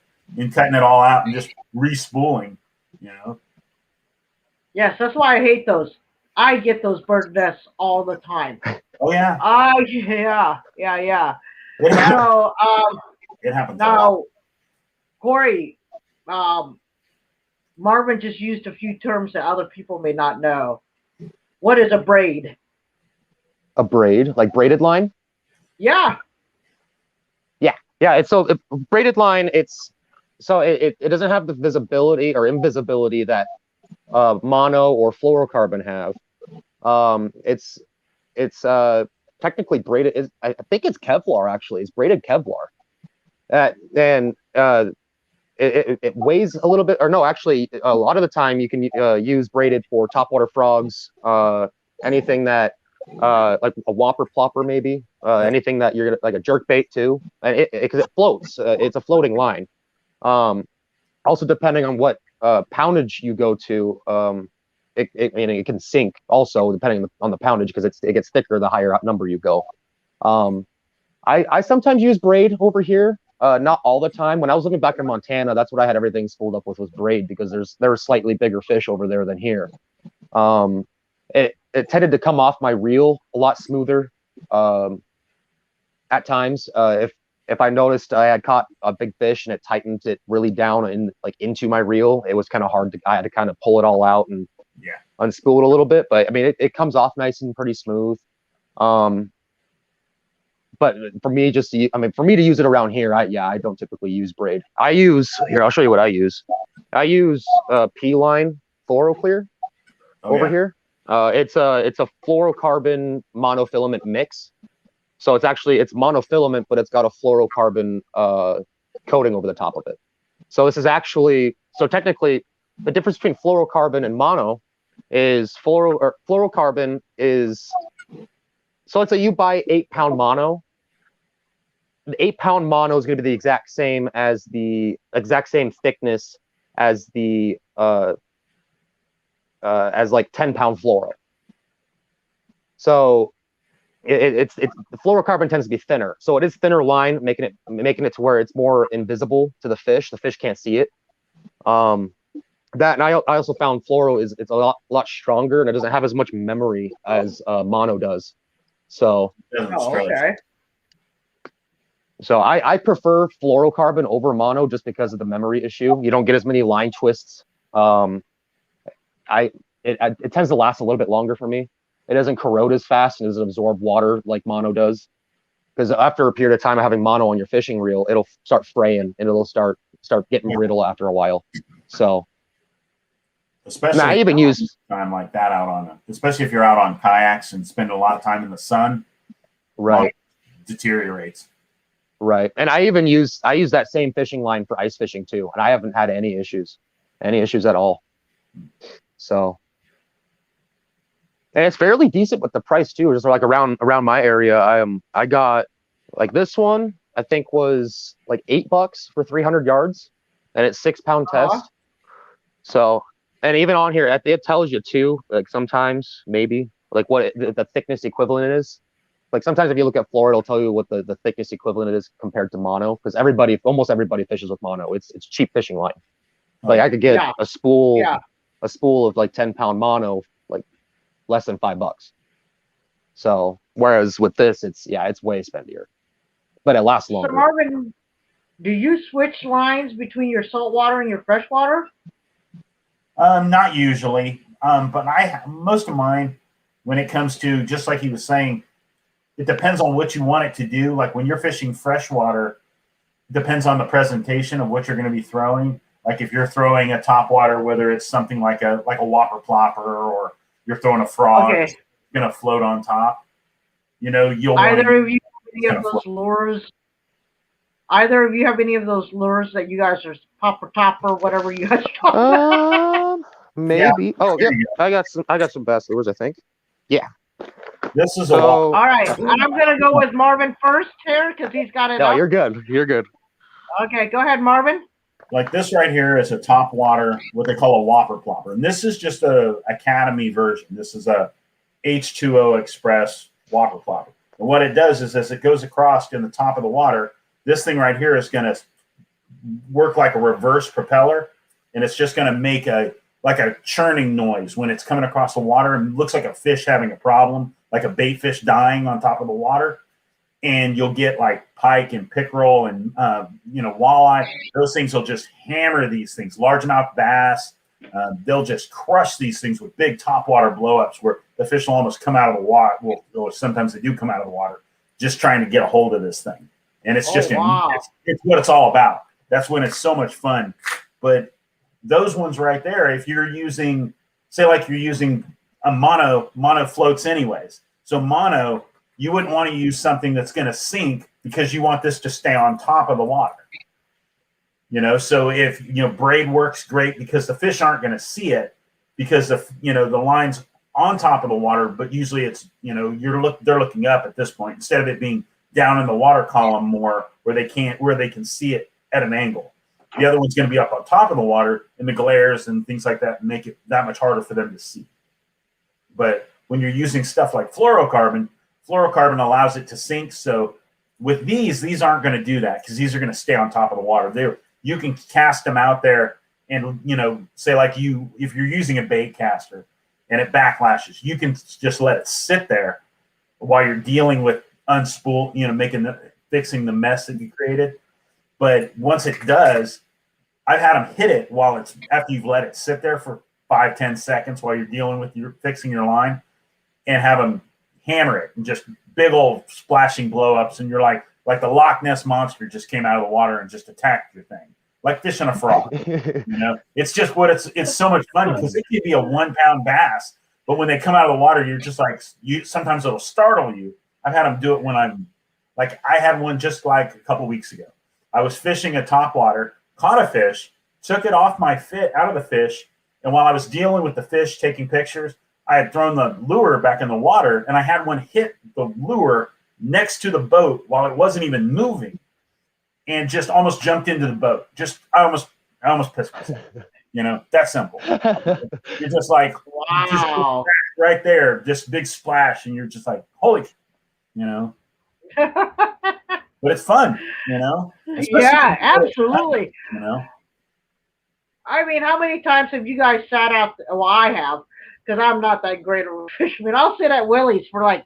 all out and just re-spooling, Yes, that's why I hate those. I get those bird nests all the time. Oh yeah. Yeah. It happens. So it happens. Now, Cory, Marvin just used a few terms that other people may not know. What is a braid? A braid, like braided line? Yeah. Yeah. It's so braided line. It doesn't have the visibility or invisibility that mono or fluorocarbon have. It's technically braided. I think it's Kevlar, actually. It's braided Kevlar. And it weighs a little bit, or no, actually, a lot of the time you can use braided for topwater frogs, anything that, like a whopper plopper, maybe, anything that you're like a jerk bait too, because it floats. It's a floating line. Also, depending on what poundage you go to, it can sink also, depending on the poundage, because it gets thicker the higher number you go. I sometimes use braid over here, not all the time. When I was living back in Montana, that's what I had everything spooled up with, was braid, because there were slightly bigger fish over there than here. it tended to come off my reel a lot smoother at times. If I noticed I had caught a big fish and it tightened it really down into my reel, it was kind of hard I had to kind of pull it all out and unspool it a little bit. But I mean, it comes off nice and pretty smooth. But for me, for me to use it around here, I don't typically use braid. I'll show you what I use. I use P-line Fluoroclear over here. It's a fluorocarbon monofilament mix. So it's monofilament, but it's got a fluorocarbon coating over the top of it. So this is technically the difference between fluorocarbon and mono is fluorocarbon is, so let's say you buy 8-pound mono. The 8-pound mono is going to be the exact same thickness as the as like 10-pound fluoro. So it's the fluorocarbon tends to be thinner, so it is thinner line, making it to where it's more invisible to the fish. The fish can't see it. That, and I also found fluoro it's a lot stronger, and it doesn't have as much memory as mono does. So okay. So I prefer fluorocarbon over mono just because of the memory issue. You don't get as many line twists. It tends to last a little bit longer for me. It doesn't corrode as fast and doesn't absorb water like mono does. Because after a period of time of having mono on your fishing reel, it'll start fraying and it'll start getting brittle after a while. So especially I even use time like that especially if you're out on kayaks and spend a lot of time in the sun. Right. Deteriorates. Right. And I use that same fishing line for ice fishing too, and I haven't had any issues at all. So, and it's fairly decent with the price too. Just like around my area, I got like this one, I think was like $8 for 300 yards, and it's 6-pound test. So, and even on here, it tells you too, like sometimes maybe like what the thickness equivalent is. Like sometimes if you look at fluoro, it'll tell you what the thickness equivalent is compared to mono, because almost everybody fishes with mono. It's cheap fishing line. Like I could get a spool of like 10-pound mono, like less than $5. So whereas with this, it's way spendier, but it lasts longer. So Marvin, do you switch lines between your saltwater and your freshwater? Not usually. But most of mine, when it comes to, just like he was saying, it depends on what you want it to do. Like when you're fishing freshwater, it depends on the presentation of what you're going to be throwing. Like if you're throwing a topwater, whether it's something like a whopper plopper, or you're throwing a frog, it's going to float on top. You'll Either of you have any of those lures? Either of you have any of those lures that you guys are popper topper, whatever you guys call it? Maybe. Yeah. Oh, yeah. I got some bass lures, I think. Yeah. This is all right. I'm gonna go with Marvin first here because he's got it. No, you're good. You're good. Okay, go ahead, Marvin. Like this right here is a top water, what they call a whopper plopper, and this is just a Academy version. This is a H2O Express whopper plopper, and what it does is as it goes across in the top of the water, this thing right here is going to work like a reverse propeller, and it's just going to make a churning noise when it's coming across the water, and it looks like a fish having a problem, like a bait fish dying on top of the water. And you'll get like pike and pickerel and walleye. Those things will just hammer these things. Largemouth bass, they'll just crush these things with big topwater blowups where the fish will almost come out of the water. Well, sometimes they do come out of the water, just trying to get a hold of this thing. And it's just it's what it's all about. That's when it's so much fun. But those ones right there, if you're using, say like you're using a mono floats anyways. So mono, you wouldn't want to use something that's going to sink because you want this to stay on top of the water. So if, braid works great because the fish aren't going to see it because the line's on top of the water, but usually it's, they're looking up at this point instead of it being down in the water column more where they can see it at an angle. The other one's going to be up on top of the water and the glares and things like that make it that much harder for them to see. But when you're using stuff like fluorocarbon allows it to sink. So with these aren't going to do that because these are going to stay on top of the water. You can cast them out there and, say like if you're using a bait caster, and it backlashes. You can just let it sit there while you're dealing with fixing the mess that you created. But once it does, I've had them hit it while it's after you've let it sit there for 5-10 seconds while you're dealing with fixing your line, and have them hammer it and just big old splashing blow ups, and you're like the Loch Ness monster just came out of the water and just attacked your thing, like fishing a frog. It's just it's so much fun because it could be a 1 pound bass, but when they come out of the water, you're just like sometimes it'll startle you. I've had them do it when I'm like I had one just like a couple weeks ago. I was fishing a topwater, caught a fish, took it off my out of the fish, and while I was dealing with the fish, taking pictures, I had thrown the lure back in the water, and I had one hit the lure next to the boat while it wasn't even moving, and just almost jumped into the boat. I almost pissed myself. That simple. You're just like, wow, right there, just big splash, and you're just like, holy, But it's fun, Yeah, absolutely. I mean, how many times have you guys sat out? Well, I have, because I'm not that great of a fisherman. I'll sit at Willie's for like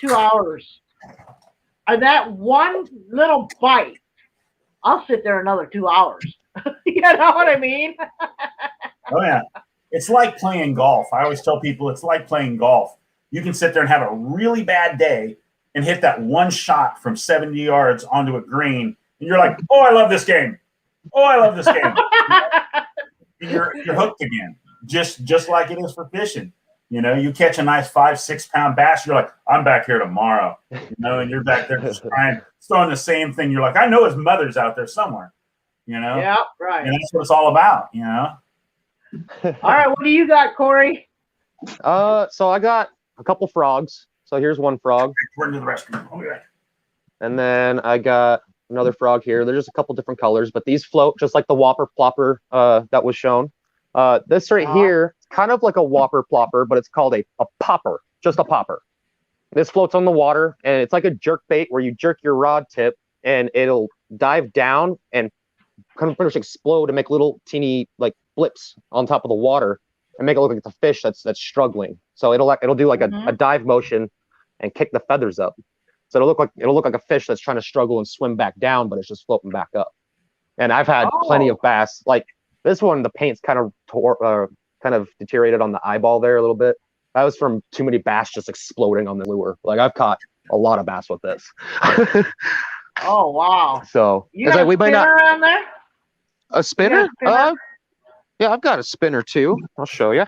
2 hours. And that one little bite, I'll sit there another 2 hours. You know what I mean? Oh, yeah. It's like playing golf. I always tell people it's like playing golf. You can sit there and have a really bad day and hit that one shot from 70 yards onto a green, and you're like, oh, I love this game. Oh, I love this game. You're hooked again, just like it is for fishing. You catch a nice 5-6 pound bass, you're like, I'm back here tomorrow. And you're back there just throwing the same thing. You're like, I know his mother's out there somewhere. Yeah, right. And that's what it's all about. All right, what do you got, Cory? So I got a couple frogs. So here's one frog. We're into the restroom. Okay. And then I got another frog here. There's just a couple different colors, but these float just like the whopper plopper that was shown. This right here, kind of like a whopper plopper, but it's called a popper, just a popper. This floats on the water, and it's like a jerk bait where you jerk your rod tip, and it'll dive down and kind of finish explode and make little teeny like blips on top of the water and make it look like it's a fish that's struggling. So it'll do like a dive motion and kick the feathers up. So it'll look like a fish that's trying to struggle and swim back down, but it's just floating back up. And I've had plenty of bass. Like this one, the paint's kind of deteriorated on the eyeball there a little bit. That was from too many bass just exploding on the lure. Like I've caught a lot of bass with this. Oh wow! So you got a spinner on there? A spinner? Yeah, I've got a spinner too. I'll show you.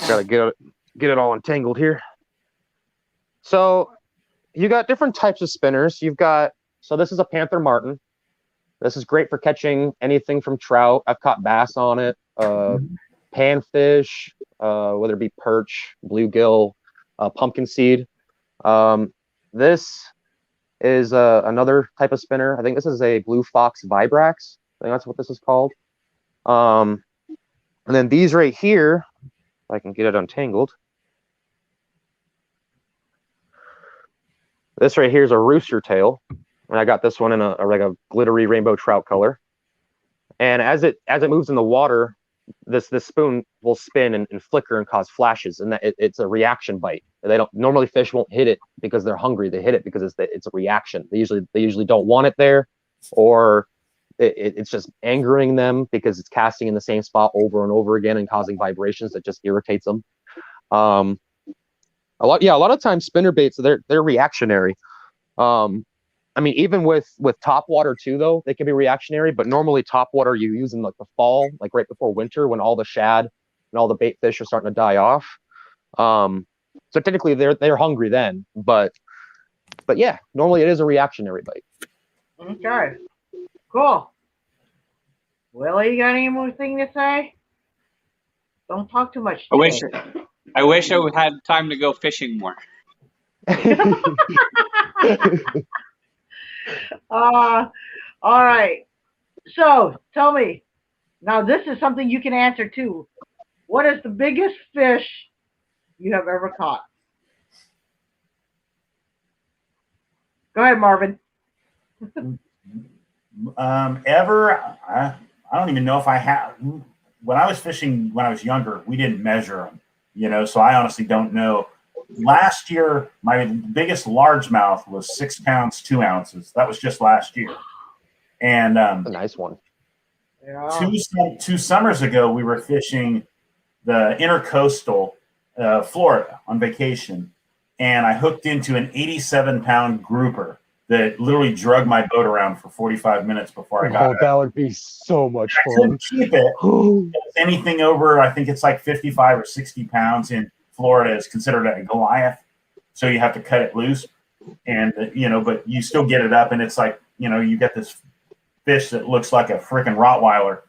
Gotta get it all entangled here. So you got different types of spinners. So this is a Panther Martin. This is great for catching anything from trout. I've caught bass on it, panfish, whether it be perch, bluegill, pumpkin seed. This is another type of spinner. I think this is a Blue Fox Vibrax. I think that's what this is called. And then these right here, if I can get it untangled. This right here is a rooster tail, and I got this one in a glittery rainbow trout color. And as it moves in the water, this spoon will spin and flicker and cause flashes, and it's a reaction bite. Normally fish won't hit it because they're hungry. They hit it because it's a reaction. They usually don't want it there, or it's just angering them because it's casting in the same spot over and over again and causing vibrations that just irritates them. A lot of times spinner baits, they're reactionary. I mean, even with top water too, though, they can be reactionary, but normally top water you use in like the fall, like right before winter when all the shad and all the bait fish are starting to die off. So technically they're hungry then, but yeah, normally it is a reactionary bite. Okay, cool. Willie, you got any more thing to say? Don't talk too much today. I wish I had time to go fishing more. All right. So tell me, now this is something you can answer too. What is the biggest fish you have ever caught? Go ahead, Marvin. I don't even know if I have. when I was fishing when I was younger, we didn't measure them, so I honestly don't know. Last year, my biggest largemouth was 6 pounds, 2 ounces. That was just last year. And a nice one. Yeah. two summers ago, we were fishing the intercoastal Florida on vacation, and I hooked into an 87-pound grouper that literally drug my boat around for 45 minutes before I got it. That would be so much I couldn't fun. keep it. Anything over, I think it's like 55 or 60 pounds in Florida is considered a Goliath. So you have to cut it loose. And, but you still get it up, and it's like, you get this fish that looks like a freaking Rottweiler,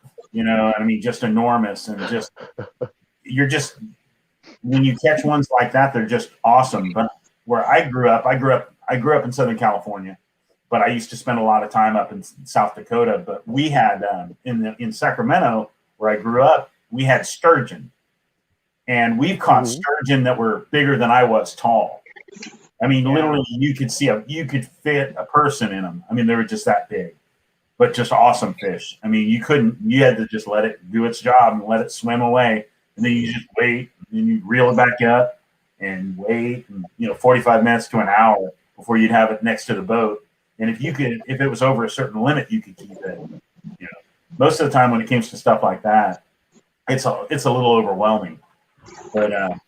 just enormous. And when you catch ones like that, they're just awesome. But where I grew up in Southern California, but I used to spend a lot of time up in South Dakota. But we had in Sacramento, where I grew up, we had sturgeon, and we've caught sturgeon that were bigger than I was tall. I mean, literally, you could fit a person in them. I mean, they were just that big, but just awesome fish. I mean, you had to just let it do its job and let it swim away, and then you just wait, and then you reel it back up and wait, and 45 minutes to an hour before you'd have it next to the boat. And if it was over a certain limit, you could keep it. Most of the time when it comes to stuff like that, it's a little overwhelming. But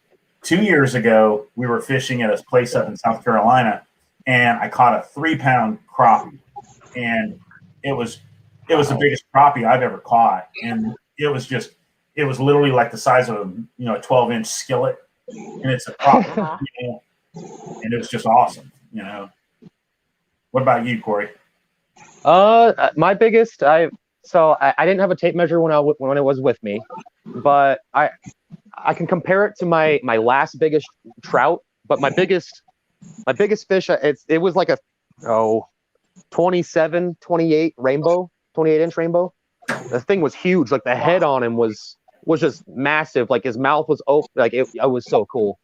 2 years ago, we were fishing at a place up in South Carolina, and I caught a 3-pound crappie, and it was the biggest crappie I've ever caught, and it was literally like the size of a 12-inch skillet, and it's a crappie, and it was just awesome. What about you, Cory? My biggest, I didn't have a tape measure when it was with me, but I can compare it to my last biggest trout. But my biggest fish, it was like a 27, 28 rainbow, 28-inch rainbow. The thing was huge. Like the head on him was just massive. Like his mouth was open. Like it was so cool.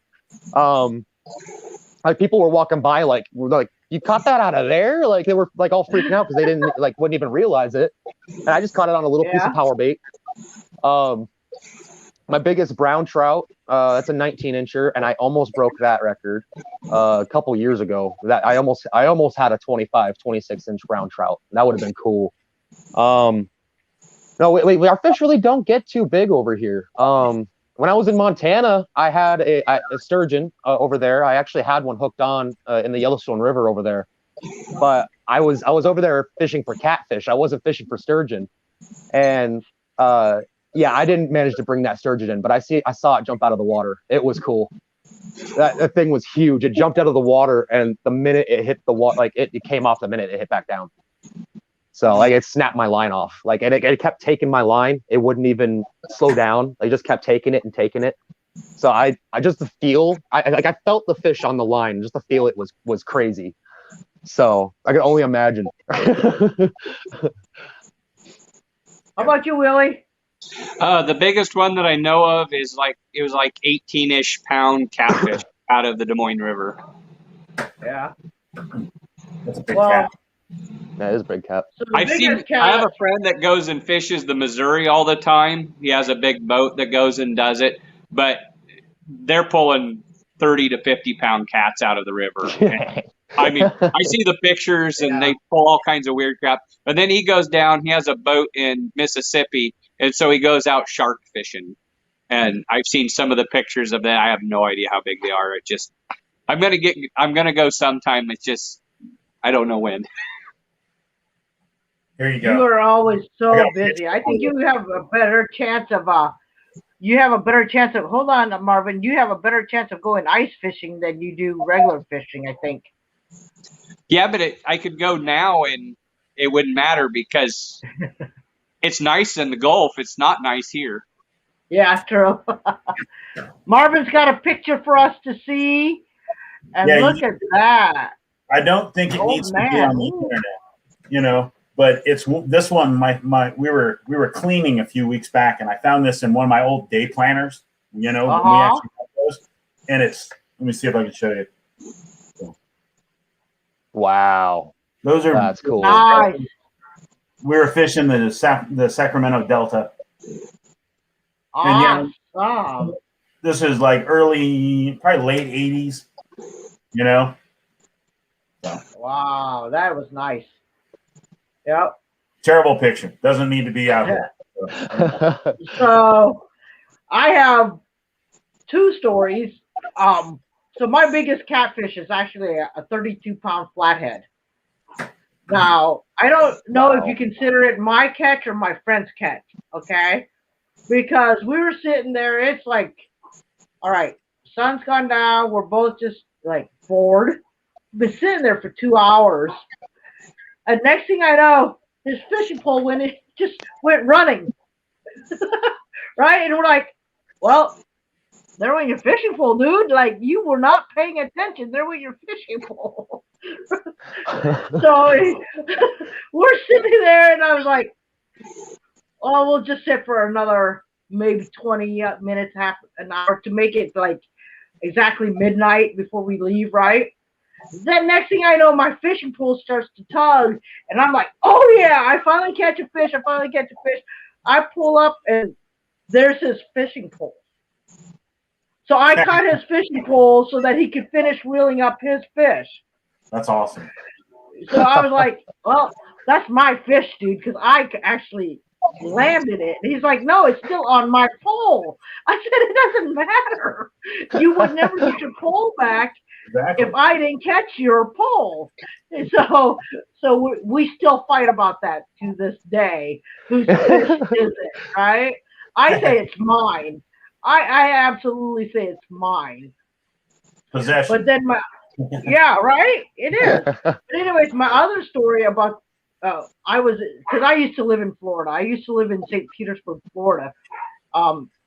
Like people were walking by, like you caught that out of there? Like they were like all freaking out because they wouldn't even realize it. And I just caught it on a little piece of power bait. My biggest brown trout, that's a 19-incher, and I almost broke that record a couple years ago. That I almost had a 25, 26-inch brown trout. That would have been cool. No, wait, our fish really don't get too big over here. When I was in Montana, I had a sturgeon over there. I actually had one hooked on in the Yellowstone River over there. But I was over there fishing for catfish. I wasn't fishing for sturgeon. And I didn't manage to bring that sturgeon in, but I saw it jump out of the water. It was cool. That thing was huge. It jumped out of the water, and the minute it hit the water, like it came off the minute it hit back down. So like it snapped my line off. Like it kept taking my line. It wouldn't even slow down. I just kept taking it and taking it. So I just I felt the fish on the line. Just the feel it was crazy. So I can only imagine. How about you, Willie? The biggest one that I know of is it was 18-ish pound catfish out of the Des Moines River. Yeah. That's a big cat. That is a big cat. So I have a friend that goes and fishes the Missouri all the time. He has a big boat that goes and does it, but they're pulling 30 to 50 pound cats out of the river. I mean, I see the pictures and they pull all kinds of weird crap. But then he goes down. He has a boat in Mississippi, and so he goes out shark fishing. And I've seen some of the pictures of that. I have no idea how big they are. I'm gonna go sometime. It's just I don't know when. Here you go. You are always so busy. I think you have a better chance of hold on, Marvin. You have a better chance of going ice fishing than you do regular fishing, I think. Yeah, but I could go now and it wouldn't matter because it's nice in the Gulf. It's not nice here. Yeah, true. Marvin's got a picture for us to see, and look at that. I don't think it needs to be on the internet, but it's this one. We were cleaning a few weeks back, and I found this in one of my old day planners. We actually got those, and it's. Let me see if I can show you. Wow, that's cool. Nice. We were fishing the Sacramento Delta, And Awesome. this is like probably late 80s, you know? So. Wow, that was nice. Yep. Terrible picture. Doesn't need to be out there. So I have two stories. So my biggest catfish is actually a 32-pound flathead. Now, I don't know if you consider it my catch or my friend's catch, okay? Because we were sitting there, it's like, all right, sun's gone down, we're both just like bored. Been sitting there for 2 hours. And next thing I know, his fishing pole just went running. Right? And we're like, well, there went your fishing pole, dude. Like, you were not paying attention. There went your fishing pole. So we're sitting there, and I was like, oh, we'll just sit for another maybe 20 minutes, half an hour to make it like exactly midnight before we leave, right? Then next thing I know, my fishing pole starts to tug, and I'm like, oh, yeah, I finally catch a fish. I pull up, and there's his fishing pole. So I caught his fishing pole so that he could finish reeling up his fish. That's awesome. So I was like, well, that's my fish, dude, because I actually landed it. And he's like, no, it's still on my pole. I said, it doesn't matter. You would never get your pole back if I didn't catch your pole. And so we still fight about that to this day. Whose fish is it, right? I say it's mine. I absolutely say it's mine. Possession. But then yeah, right? It is. But anyways, my other story about because I used to live in Florida. I used to live in St. Petersburg, Florida.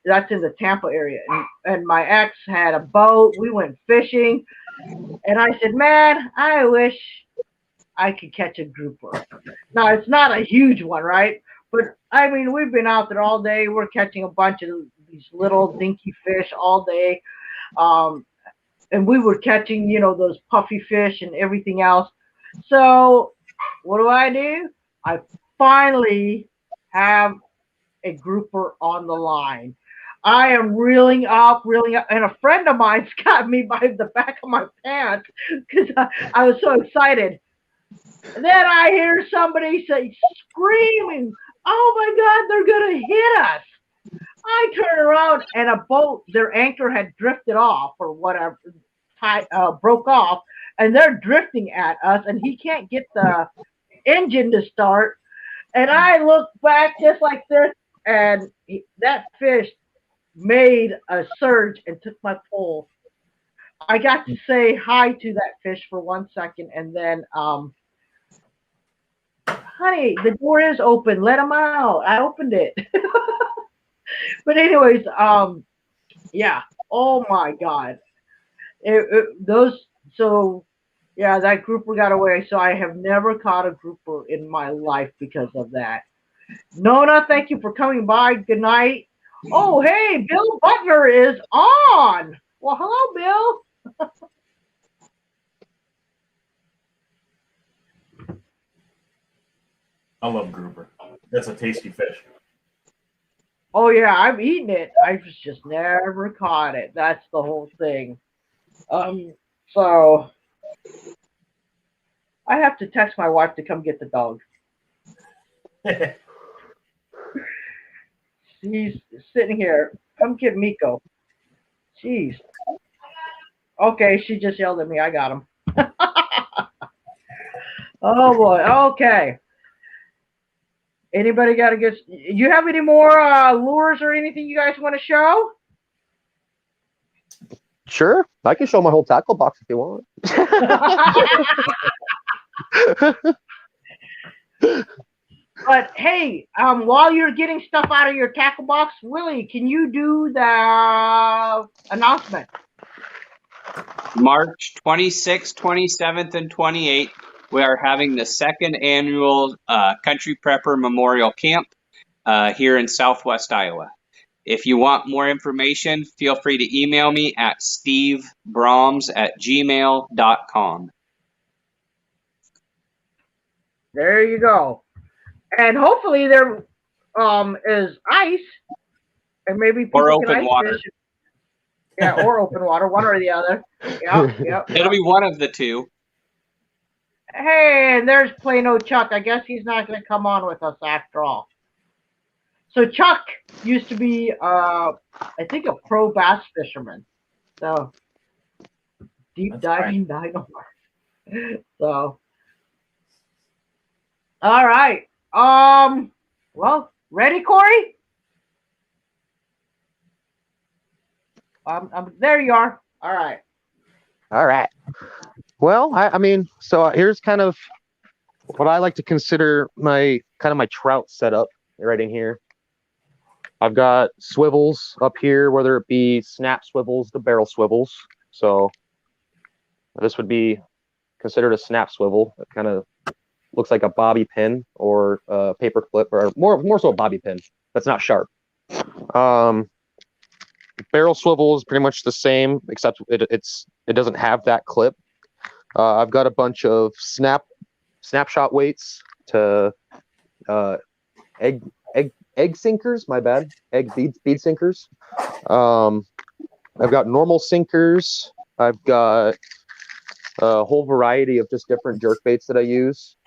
That's in the Tampa area. And my ex had a boat. We went fishing. And I said, man, I wish I could catch a grouper. Now, it's not a huge one, right? But, I mean, we've been out there all day. We're catching a bunch of these little dinky fish all day. And we were catching, those puffy fish and everything else. So what do? I finally have a grouper on the line. I am reeling up, and a friend of mine's got me by the back of my pants because I was so excited. And then I hear somebody say, screaming, oh my God, they're going to hit us. I turn around, and a boat, their anchor had drifted off or whatever, broke off, and they're drifting at us, and he can't get the engine to start. And I look back just like this, and that fish made a surge and took my pole. I got to say hi to that fish for 1 second, and then, honey, the door is open. Let him out. I opened it. But anyways, yeah. Oh my God. That grouper got away. So I have never caught a grouper in my life because of that. Nona, thank you for coming by. Good night. Oh, hey, Bill Butler is on. Well, hello, Bill. I love grouper. That's a tasty fish. Oh, yeah, I've eaten it. I've just never caught it. That's the whole thing. So I have to text my wife to come get the dog. He's sitting here. Come get Miko. Jeez. Okay, she just yelled at me. I got him. Oh boy. Okay. Anybody got to get? You have any more lures or anything you guys want to show? Sure, I can show my whole tackle box if you want. But hey, while you're getting stuff out of your tackle box, Willie, can you do the announcement? March 26th, 27th, and 28th, we are having the second annual Country Prepper Memorial Camp here in Southwest Iowa. If you want more information, feel free to email me at stevebrahms@gmail.com. There you go. And hopefully there is ice And maybe Or people can open ice water. fish. Yeah, or open water, one or the other. Yep. It'll be one of the two. Hey, and there's plain old Chuck. I guess he's not going to come on with us after all. So Chuck used to be, I think, a pro bass fisherman. So deep That's diving dinosaur. So, all right. Well, ready, Cory? There you are. All right. All right. Well, I mean, so here's kind of what I like to consider my trout setup right in here. I've got swivels up here, whether it be snap swivels to barrel swivels. So this would be considered a snap swivel. It kind of looks like a bobby pin or a paper clip, or more so a bobby pin that's not sharp. Barrel swivel is pretty much the same, except it doesn't have that clip. I've got a bunch of snapshot weights to egg sinkers. My bad, egg bead sinkers. I've got normal sinkers. I've got a whole variety of just different jerk baits that I use.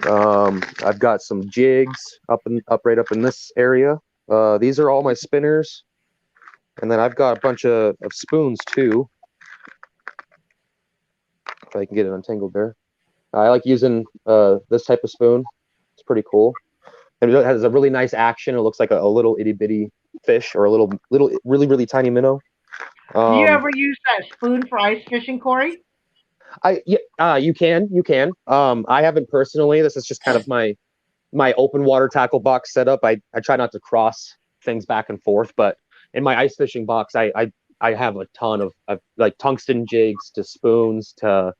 I've got some jigs up right up in this area. These are all my spinners, and then I've got a bunch of spoons too. If I can get it untangled there. I like using this type of spoon. It's pretty cool. And it has a really nice action. It looks like a little itty bitty fish or a little really tiny minnow. Do you ever use that spoon for ice fishing, Cory? You can. I haven't personally. This is just kind of my open water tackle box setup. I try not to cross things back and forth, but in my ice fishing box, I have a ton of like tungsten jigs to spoons to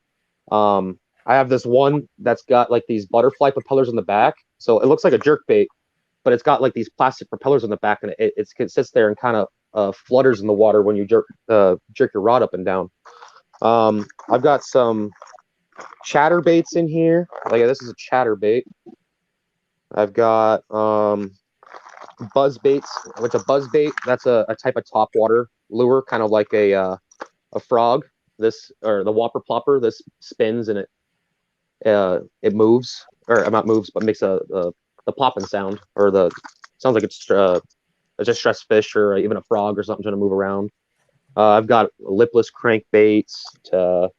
I have this one that's got like these butterfly propellers on the back, so it looks like a jerk bait, but it's got like these plastic propellers on the back, and it sits there and kind of flutters in the water when you jerk your rod up and down. I've got some chatter baits in here. Like this is a chatter bait. I've got buzz baits, which a buzz bait, that's a type of top water lure, kind of like a frog. This, or the whopper plopper, this spins and it moves, or not moves, but makes the plopping sound, or the sounds like it's a distressed fish or even a frog or something trying to move around. I've got lipless crankbaits to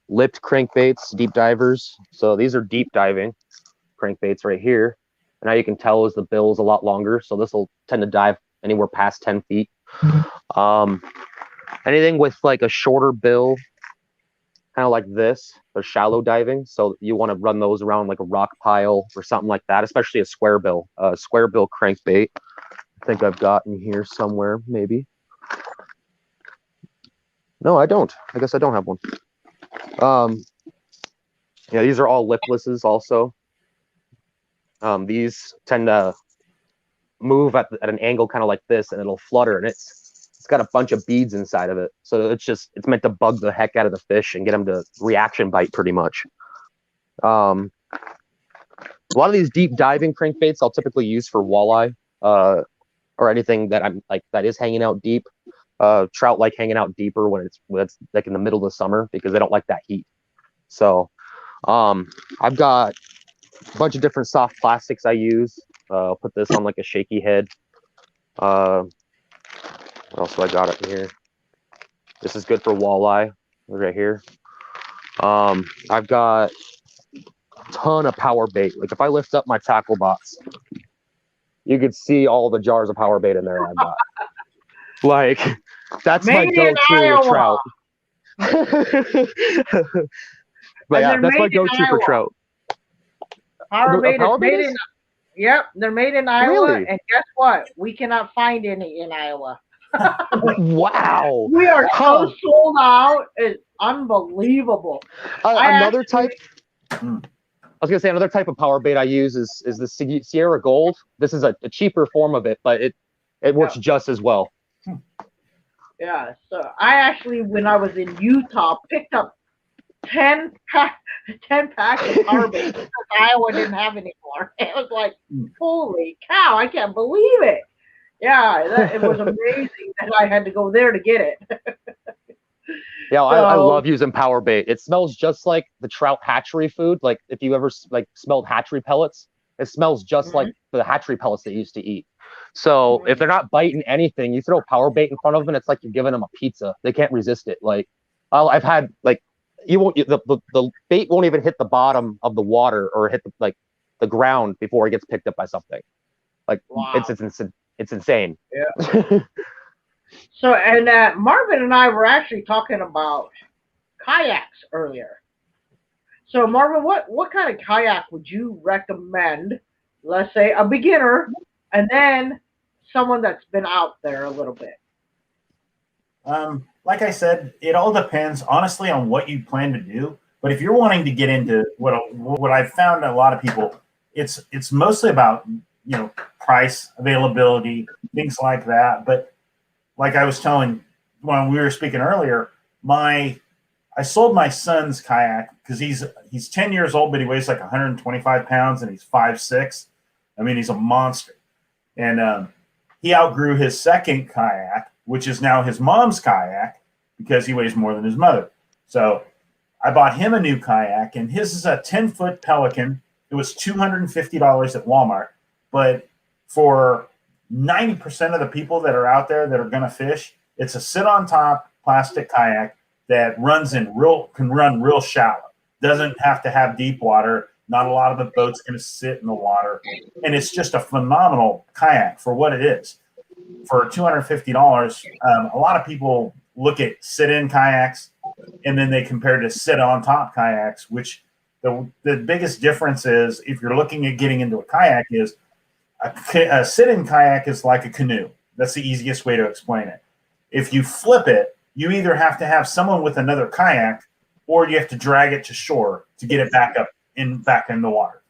lipped crankbaits, deep divers. So these are deep diving crankbaits right here. And now you can tell as the bill is a lot longer, so this will tend to dive anywhere past 10 feet. Anything with like a shorter bill, kind of like this, they're shallow diving. So you want to run those around like a rock pile or something like that, especially a square bill crankbait. I think I've got in here somewhere, maybe. No, I don't. I guess I don't have one. Yeah, these are all liplesses also. These tend to move at an angle kind of like this, and it'll flutter, and it's got a bunch of beads inside of it. So it's meant to bug the heck out of the fish and get them to reaction bite pretty much. A lot of these deep diving crankbaits I'll typically use for walleye, or anything that I'm like that is hanging out deep. Trout like hanging out deeper when it's like in the middle of the summer because they don't like that heat. So I've got a bunch of different soft plastics I use. I'll put this on like a shaky head. What else do I got up here? This is good for walleye right here. I've got a ton of power bait. Like if I lift up my tackle box, you could see all the jars of power bait in there I've got. Like that's my go-to with trout. But yeah, that's my go-to for trout. Power bait is made in. Yep, they're made in Iowa, really? And guess what? We cannot find any in Iowa. Wow. We are so sold out. It's unbelievable. Another type. I was gonna say another type of power bait I use is the Sierra Gold. This is a cheaper form of it, but it works just as well. Yeah. So I actually, when I was in Utah, picked up 10 pack, 10 packs of power bait because Iowa didn't have any more. It was like, holy cow, I can't believe it. Yeah, it was amazing that I had to go there to get it. Yeah, I So, love using power bait. It smells just like the trout hatchery food. Like if you ever like smelled hatchery pellets, it smells just like mhm, the hatchery pellets they used to eat. So if mhm. they're not biting anything, you throw power bait in front of them, it's like you're giving them a pizza. They can't resist it. Like I've had like you won't the bait won't even hit the bottom of the water or hit the ground before it gets picked up by something. Like Wow. it's insane. Yeah. So, and Marvin and I were actually talking about kayaks earlier. So, Marvin, what kind of kayak would you recommend? Let's say a beginner, and then someone that's been out there a little bit. Like I said, it all depends honestly on what you plan to do. But if you're wanting to get into what I've found a lot of people, it's mostly about price, availability, things like that. But like I was telling when we were speaking earlier, I sold my son's kayak because he's 10 years old, but he weighs like 125 pounds and he's 5'6". I mean, he's a monster. And he outgrew his second kayak, which is now his mom's kayak because he weighs more than his mother. So I bought him a new kayak, and his is a 10-foot Pelican. It was $250 at Walmart. But for 90% of the people that are out there that are going to fish, it's a sit on top plastic kayak that can run real shallow. Doesn't have to have deep water. Not a lot of the boat's going to sit in the water. And it's just a phenomenal kayak for what it is. For $250, a lot of people look at sit-in kayaks and then they compare to sit-on-top kayaks, which the biggest difference is if you're looking at getting into a kayak is a sit-in kayak is like a canoe. That's the easiest way to explain it. If you flip it, you either have to have someone with another kayak or you have to drag it to shore to get it back in the water.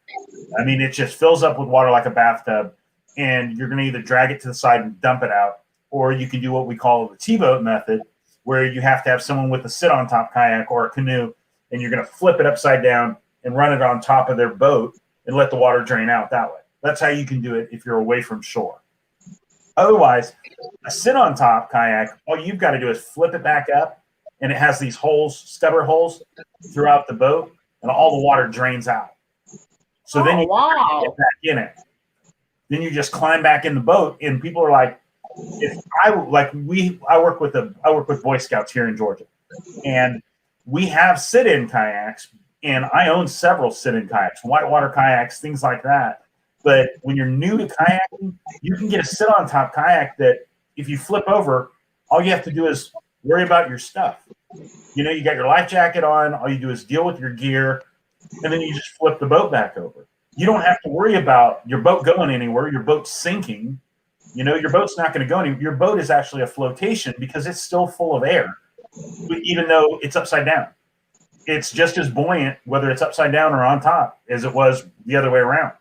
I mean, it just fills up with water like a bathtub, and you're going to either drag it to the side and dump it out, or you can do what we call the T-boat method, where you have to have someone with a sit-on-top kayak or a canoe, and you're going to flip it upside down and run it on top of their boat and let the water drain out that way. That's how you can do it if you're away from shore. Otherwise, a sit-on-top kayak, all you've got to do is flip it back up, and it has these holes, stubber holes throughout the boat, and all the water drains out. So then you get back in it. Then you just climb back in the boat, and people are like, I work with Boy Scouts here in Georgia, and we have sit-in kayaks, and I own several sit-in kayaks, whitewater kayaks, things like that. But when you're new to kayaking, you can get a sit-on-top kayak that if you flip over, all you have to do is worry about your stuff. You got your life jacket on. All you do is deal with your gear, and then you just flip the boat back over. You don't have to worry about your boat going anywhere. Your boat's sinking. Your boat's not going to go anywhere. Your boat is actually a flotation because it's still full of air, even though it's upside down. It's just as buoyant, whether it's upside down or on top, as it was the other way around.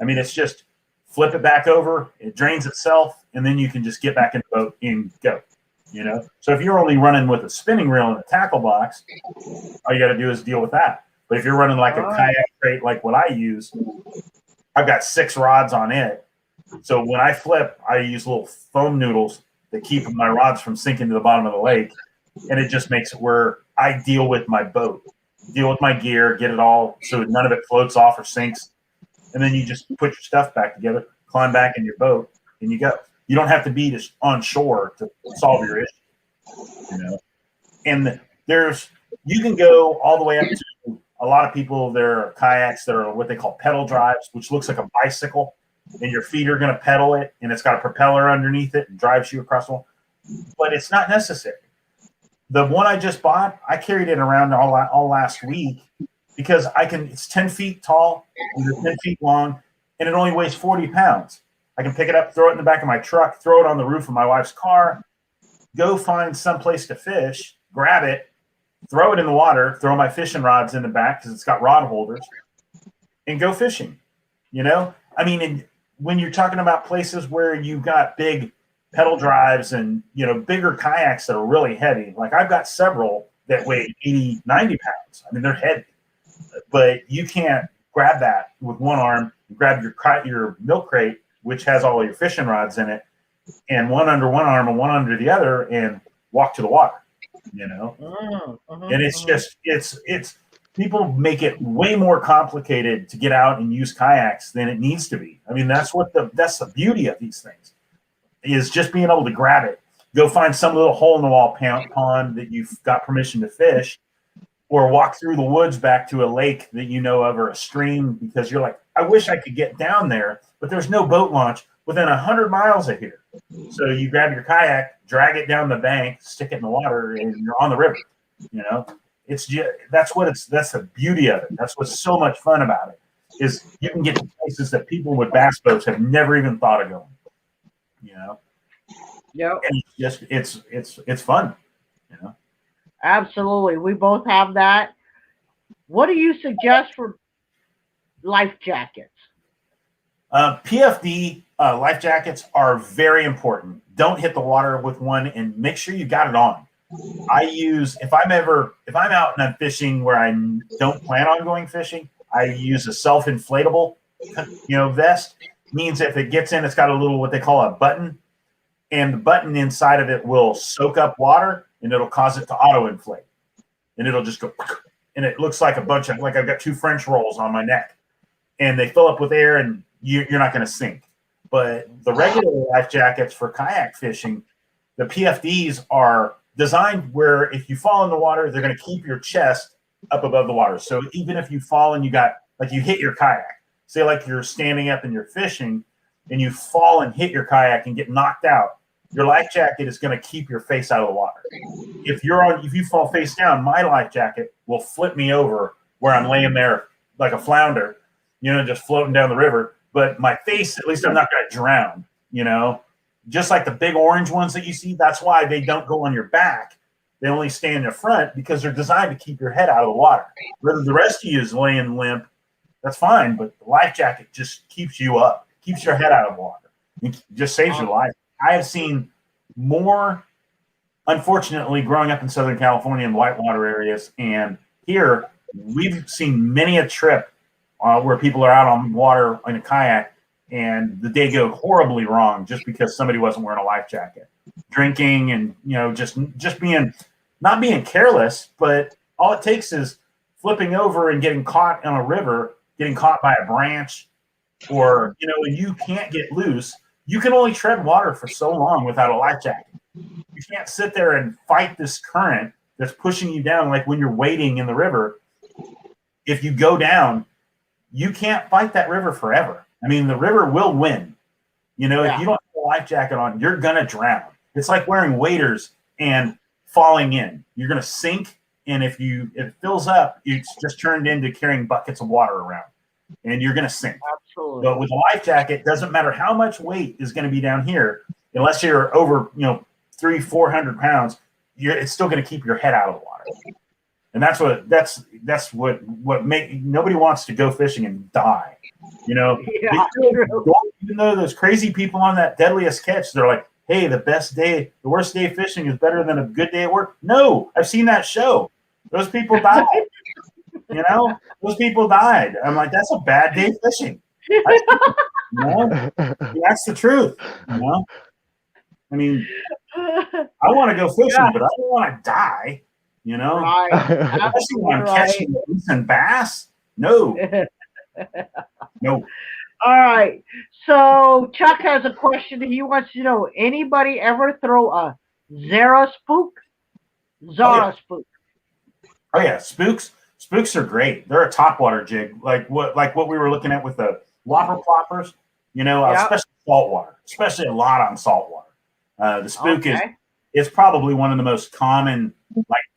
I mean, it's just flip it back over, it drains itself, and then you can just get back in the boat and go. So if you're only running with a spinning reel and a tackle box, all you got to do is deal with that. But if you're running like a kayak crate like what I use, I've got 6 rods on it. So when I flip, I use little foam noodles that keep my rods from sinking to the bottom of the lake. And it just makes it where I deal with my boat, deal with my gear, get it all so none of it floats off or sinks. And then you just put your stuff back together, climb back in your boat, and you go. You don't have to be on shore to solve your issue. And you can go all the way up to a lot of people. There are kayaks that are what they call pedal drives, which looks like a bicycle, and your feet are going to pedal it, and it's got a propeller underneath it and drives you across the wall. But it's not necessary. The one I just bought, I carried it around all last week because it's 10 feet tall, 10 feet long, and it only weighs 40 pounds. I can pick it up, throw it in the back of my truck, throw it on the roof of my wife's car, go find some place to fish, grab it, throw it in the water, throw my fishing rods in the back because it's got rod holders, and go fishing. I mean, when you're talking about places where you've got big pedal drives and, bigger kayaks that are really heavy, like I've got several that weigh 80, 90 pounds. I mean, they're heavy, but you can't grab that with one arm, grab your milk crate, which has all your fishing rods in it, and one under one arm and one under the other, and walk to the water, you know? And it's just, it's people make it way more complicated to get out and use kayaks than it needs to be. I mean, that's the beauty of these things, is just being able to grab it, go find some little hole in the wall pond that you've got permission to fish, or walk through the woods back to a lake that you know of, or a stream, because you're like, I wish I could get down there, but there's no boat launch within 100 miles of here. So you grab your kayak, drag it down the bank, stick it in the water, and you're on the river. You know, it's just, that's the beauty of it. That's what's so much fun about it, is you can get to places that people with bass boats have never even thought of going. You know, and it's fun. You know, absolutely. We both have that. What do you suggest for life jackets? PFD life jackets are very important. Don't hit the water with one, and make sure you got it on. If I'm out and I'm fishing where I don't plan on going fishing, I use a self-inflatable, vest. Means if it gets in, it's got a little, what they call a button, and the button inside of it will soak up water, and it'll cause it to auto-inflate, and it'll just go, and it looks like I've got 2 French rolls on my neck, and they fill up with air, and you're not going to sink. But the regular life jackets for kayak fishing, the PFDs are designed where if you fall in the water, they're going to keep your chest up above the water. So even if you fall and you hit your kayak, say like you're standing up and you're fishing and you fall and hit your kayak and get knocked out, your life jacket is going to keep your face out of the water. If you fall face down, my life jacket will flip me over where I'm laying there like a flounder, just floating down the river. But my face, at least I'm not going to drown, just like the big orange ones that you see. That's why they don't go on your back. They only stay in the front, because they're designed to keep your head out of the water. Whether the rest of you is laying limp, that's fine. But the life jacket just keeps you up, keeps your head out of the water. It just saves your life. I have seen more, unfortunately, growing up in Southern California in whitewater areas, and here we've seen many a trip where people are out on water in a kayak, and the day go horribly wrong just because somebody wasn't wearing a life jacket, drinking, and just not being careless. But all it takes is flipping over and getting caught on a river, getting caught by a branch, or when you can't get loose. You can only tread water for so long without a life jacket. You can't sit there and fight this current that's pushing you down, like when you're wading in the river. If you go down, you can't fight that river forever. I mean, the river will win. If you don't have a life jacket on, you're going to drown. It's like wearing waders and falling in. You're going to sink, and if it fills up, it's just turned into carrying buckets of water around, and you're going to sink. Absolutely. But with a life jacket, doesn't matter how much weight is going to be down here, unless you're over 300-400 pounds, it's still going to keep your head out of the water. And that's what nobody wants to go fishing and die. Even though those crazy people on that Deadliest Catch, they're like, hey, the worst day fishing is better than a good day at work. No, I've seen that show. Those people died. Those people died. I'm like, that's a bad day fishing. That's the truth. I mean, I want to go fishing, but I don't want to die. Right. Especially when I'm catching decent bass. No. No. All right. So Chuck has a question. He wants to know: anybody ever throw a Zara spook? Spook. Oh yeah, spooks. Spooks are great. They're a topwater jig, like what we were looking at with the whopper ploppers. Especially saltwater, especially a lot on saltwater. The spook is probably one of the most common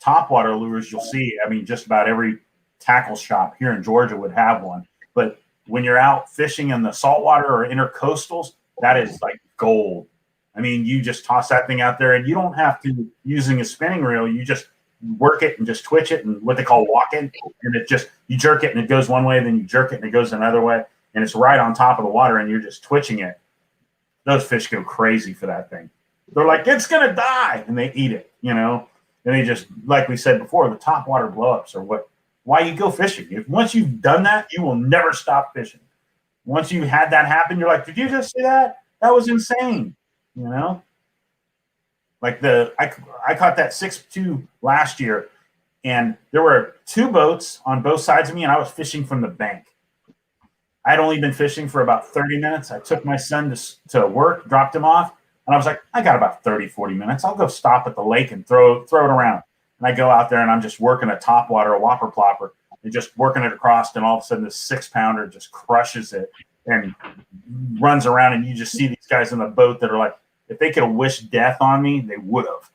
topwater lures you'll see. I mean, just about every tackle shop here in Georgia would have one. But when you're out fishing in the saltwater or intercoastals, that is like gold. I mean, you just toss that thing out there, and you don't have to using a spinning reel. You just work it and just twitch it, and what they call walking, and you jerk it and it goes one way, then you jerk it and it goes another way, and it's right on top of the water, and you're just twitching it. Those fish go crazy for that thing. They're like, it's gonna die, and they eat it. And they just, like we said before, the topwater blowups are why you go fishing. If once you've done that, you will never stop fishing. Once you had that happen, you're like, did you just see that? That was insane. You know, like I caught that 6'2" last year, and there were 2 boats on both sides of me, and I was fishing from the bank. I'd only been fishing for about 30 minutes. I took my son to work, dropped him off, and I was like, I got about 30, 40 minutes. I'll go stop at the lake and throw it around. And I go out there, and I'm just working a topwater, a whopper plopper, and just working it across, and all of a sudden this 6-pounder just crushes it and runs around, and you just see these guys in the boat that are like, if they could have wished death on me, they would have.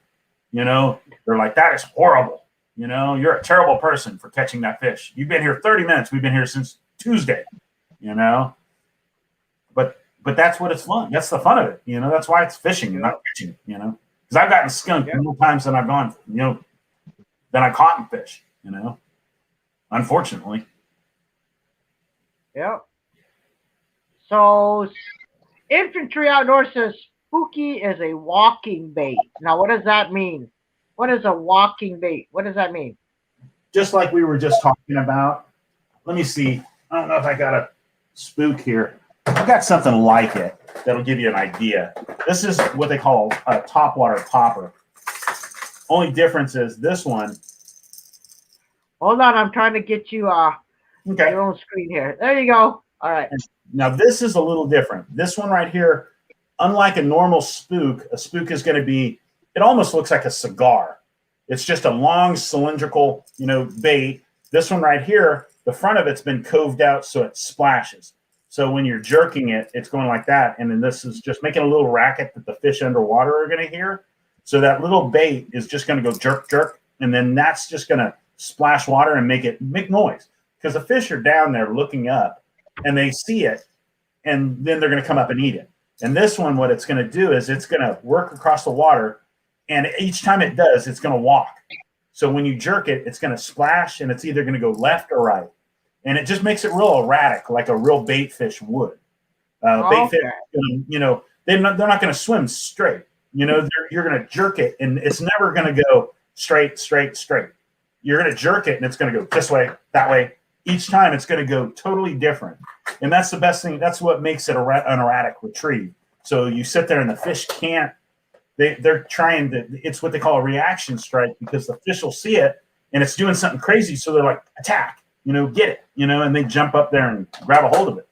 You know, they're like, that is horrible. You know, you're a terrible person for catching that fish. You've been here 30 minutes. We've been here since Tuesday. You know, but that's what it's fun. That's the fun of it. You know, that's why it's fishing and not catching. You know, because I've gotten skunked more times than I've gone. You know, than I caught and fish. You know, unfortunately. Yep. So, Infantry Outdoors says spooky is a walking bait. Now, what does that mean? What is a walking bait? What does that mean? Just like we were just talking about. Let me see. I don't know if I got a spook here. I've got something like it that'll give you an idea. This is what they call a topwater topper. Only difference is this one. Hold on, I'm trying to get you your own screen here. There you go. All right. Now this is a little different. This one right here, unlike a normal spook, a spook is going to be, it almost looks like a cigar. It's just a long cylindrical, you know, bait. This one right here, the front of it's been coved out so it splashes. So when you're jerking it, it's going like that. And then this is just making a little racket that the fish underwater are going to hear. So that little bait is just going to go jerk, jerk. And then that's just going to splash water and make noise. Because the fish are down there looking up and they see it. And then they're going to come up and eat it. And this one, what it's going to do is it's going to work across the water. And each time it does, it's going to walk. So when you jerk it, it's going to splash and it's either going to go left or right. And it just makes it real erratic, like a real bait fish would. Bait fish, you know, they're not going to swim straight. You know, you're going to jerk it, and it's never going to go straight, straight, straight. You're going to jerk it, and it's going to go this way, that way. Each time, it's going to go totally different. And that's the best thing. That's what makes it an erratic retrieve. So you sit there, and the fish can't. They're trying to. It's what they call a reaction strike, because the fish will see it, and it's doing something crazy. So they're like, attack. You know, get it, you know, and they jump up there and grab a hold of it,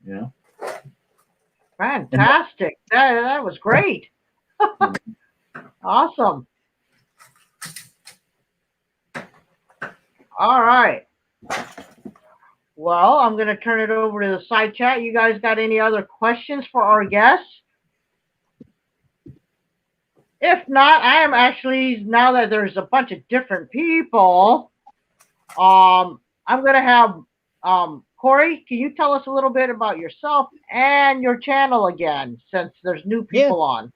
you know. Fantastic. That was great. Awesome. All right. Well, I'm going to turn it over to the side chat. You guys got any other questions for our guests? If not, I am actually, now that there's a bunch of different people, I'm going to have Cory, can you tell us a little bit about yourself and your channel again, since there's new people on?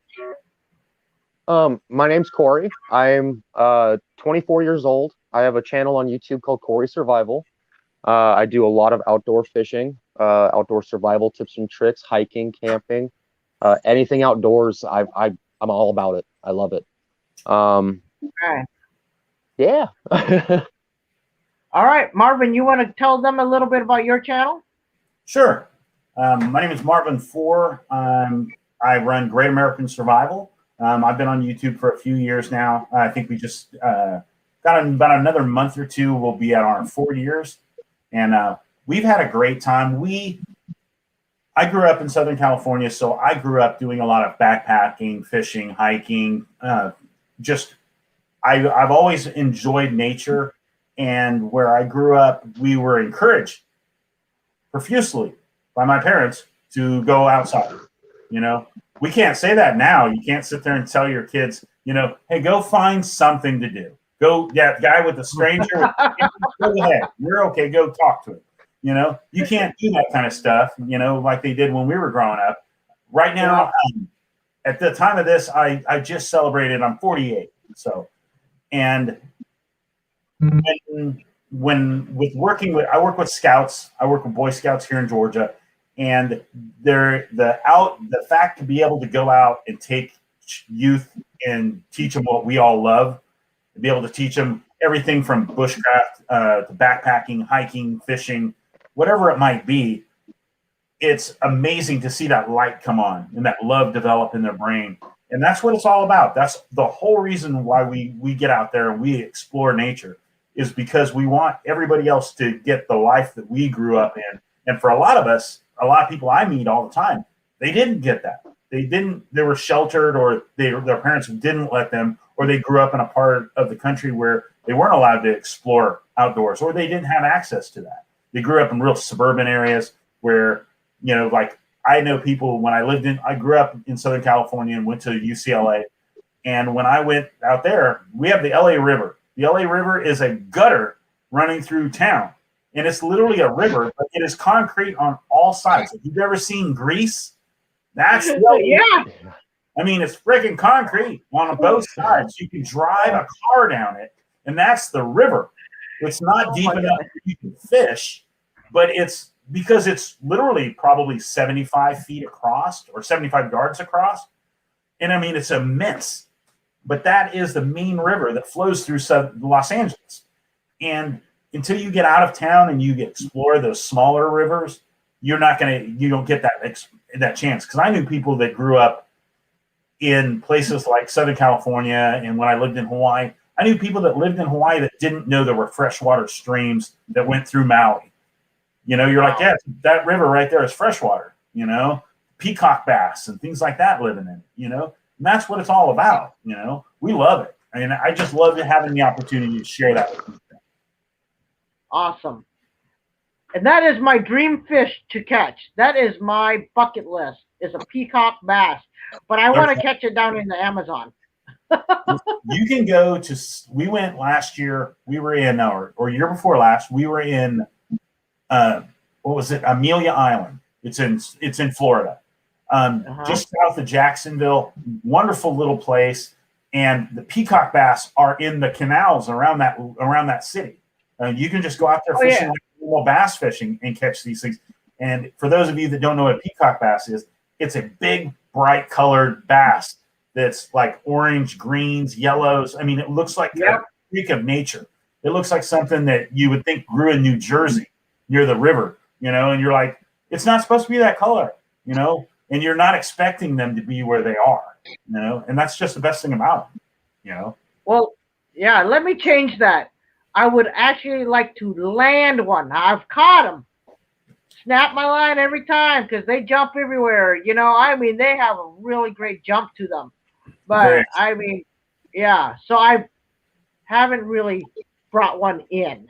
My name's Cory. I'm 24 years old. I have a channel on YouTube called Cory Survival. I do a lot of outdoor fishing, outdoor survival tips and tricks, hiking, camping, anything outdoors. I'm all about it. I love it. Okay. Yeah. All right, Marvin, you want to tell them a little bit about your channel? Sure. My name is Marvin 4. I run Great American Survival. I've been on YouTube for a few years now. I think we just got about another month or two. We'll be at our 4 years. And we've had a great time. I grew up in Southern California, so I grew up doing a lot of backpacking, fishing, hiking. I've always enjoyed nature. And where I grew up, we were encouraged profusely by my parents to go outside. You know, we can't say that now. You can't sit there and tell your kids, you know, hey, go find something to do. Go, that guy with the stranger, go ahead. You're okay. Go talk to him. You know, you can't do that kind of stuff, you know, like they did when we were growing up. Right now, at the time of this, I just celebrated, I'm 48. So, and when I work with scouts, I work with Boy Scouts here in Georgia, and the fact to be able to go out and take youth and teach them what we all love to be able to teach them everything from bushcraft to backpacking, hiking, fishing, whatever it might be. It's amazing to see that light come on and that love develop in their brain. And that's what it's all about. That's the whole reason why we get out there and we explore nature, is because we want everybody else to get the life that we grew up in. And for a lot of us, a lot of people I meet all the time, they didn't get that. They were sheltered, or their parents didn't let them, or they grew up in a part of the country where they weren't allowed to explore outdoors, or they didn't have access to that. They grew up in real suburban areas where, like I know people I grew up in Southern California and went to UCLA. And when I went out there, we have the LA River. The LA River is a gutter running through town. And it's literally a river, but it is concrete on all sides. If you've ever seen Grease, that's the LA River. I mean, it's freaking concrete on both sides. You can drive a car down it, and that's the river. It's not deep enough that you can fish, but it's because it's literally probably 75 feet across or 75 yards across. And I mean, it's immense. But that is the main river that flows through Los Angeles. And until you get out of town and you explore those smaller rivers, you don't get that chance. Because I knew people that grew up in places like Southern California, and when I lived in Hawaii, I knew people that lived in Hawaii that didn't know there were freshwater streams that went through Maui. You're like, yeah, that river right there is freshwater, peacock bass and things like that living in it, and that's what it's all about. We love it. I mean, I just love having the opportunity to share that with you. Awesome. And that is my dream fish to catch. That is my bucket list, is a peacock bass. But I want to catch it down in the Amazon. You can go to, we went last year, we were in, or year before last, we were in, what was it? Amelia Island. It's in Florida. Just south of Jacksonville. Wonderful little place. And the peacock bass are in the canals around that city. You can just go out there fishing, bass fishing, and catch these things. And for those of you that don't know what a peacock bass is, it's a big, bright colored bass that's like orange, greens, yellows. I mean, it looks like a freak of nature. It looks like something that you would think grew in New Jersey near the river, and you're like, it's not supposed to be that color, and you're not expecting them to be where they are, and that's just the best thing about them, Well, yeah, let me change that. I would actually like to land one. I've caught them. Snap my line every time because they jump everywhere. I mean, they have a really great jump to them. But, I mean, yeah. So I haven't really brought one in.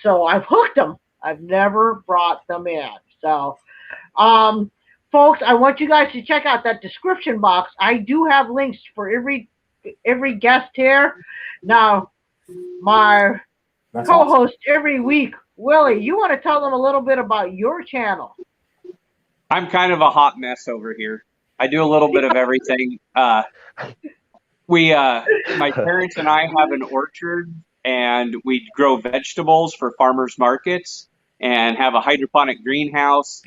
So I've hooked them. I've never brought them in. So, folks, I want you guys to check out that description box. I do have links for every guest here. Now, my co-host every week, Willie, you want to tell them a little bit about your channel? I'm kind of a hot mess over here. I do a little bit of everything. My parents and I have an orchard, and we grow vegetables for farmers markets and have a hydroponic greenhouse.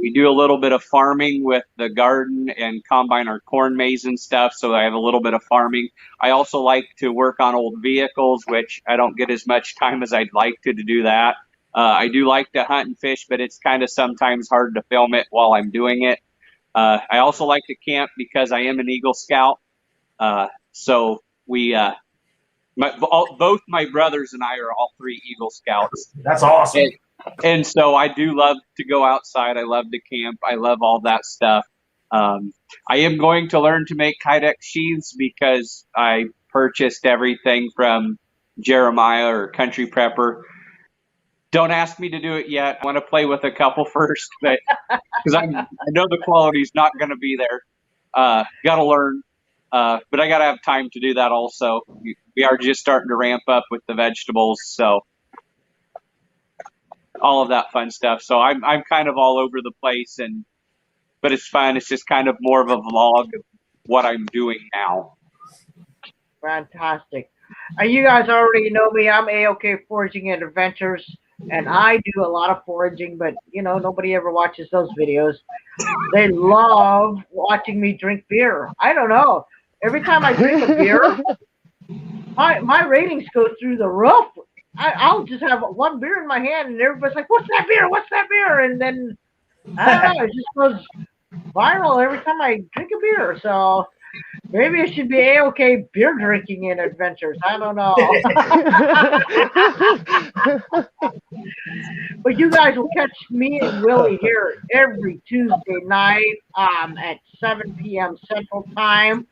We do a little bit of farming with the garden and combine our corn maze and stuff. So I have a little bit of farming. I also like to work on old vehicles, which I don't get as much time as I'd like to do that. I do like to hunt and fish, but it's kind of sometimes hard to film it while I'm doing it. I also like to camp because I am an Eagle Scout. So we, both my brothers and I are all three Eagle Scouts. That's awesome. And so I do love to go outside. I love to camp. I love all that stuff. I am going to learn to make Kydex sheaths because I purchased everything from Jeremiah or Country Prepper. Don't ask me to do it yet. I want to play with a couple first, but because I know the quality's not going to be there. Got to learn, but I got to have time to do that also. We are just starting to ramp up with the vegetables, so all of that fun stuff. So I'm kind of all over the place, but it's fun. It's just kind of more of a vlog of what I'm doing now. Fantastic. You guys already know me. I'm AOK Foraging and Adventures, and I do a lot of foraging, but, nobody ever watches those videos. They love watching me drink beer. I don't know. Every time I drink a beer, my ratings go through the roof. I'll just have one beer in my hand, and everybody's like, "What's that beer? What's that beer?" And then I don't know, it just goes viral every time I drink a beer. So maybe it should be A-OK beer drinking in adventures. I don't know. But you guys will catch me and Willie here every Tuesday night at 7 p.m. Central Time.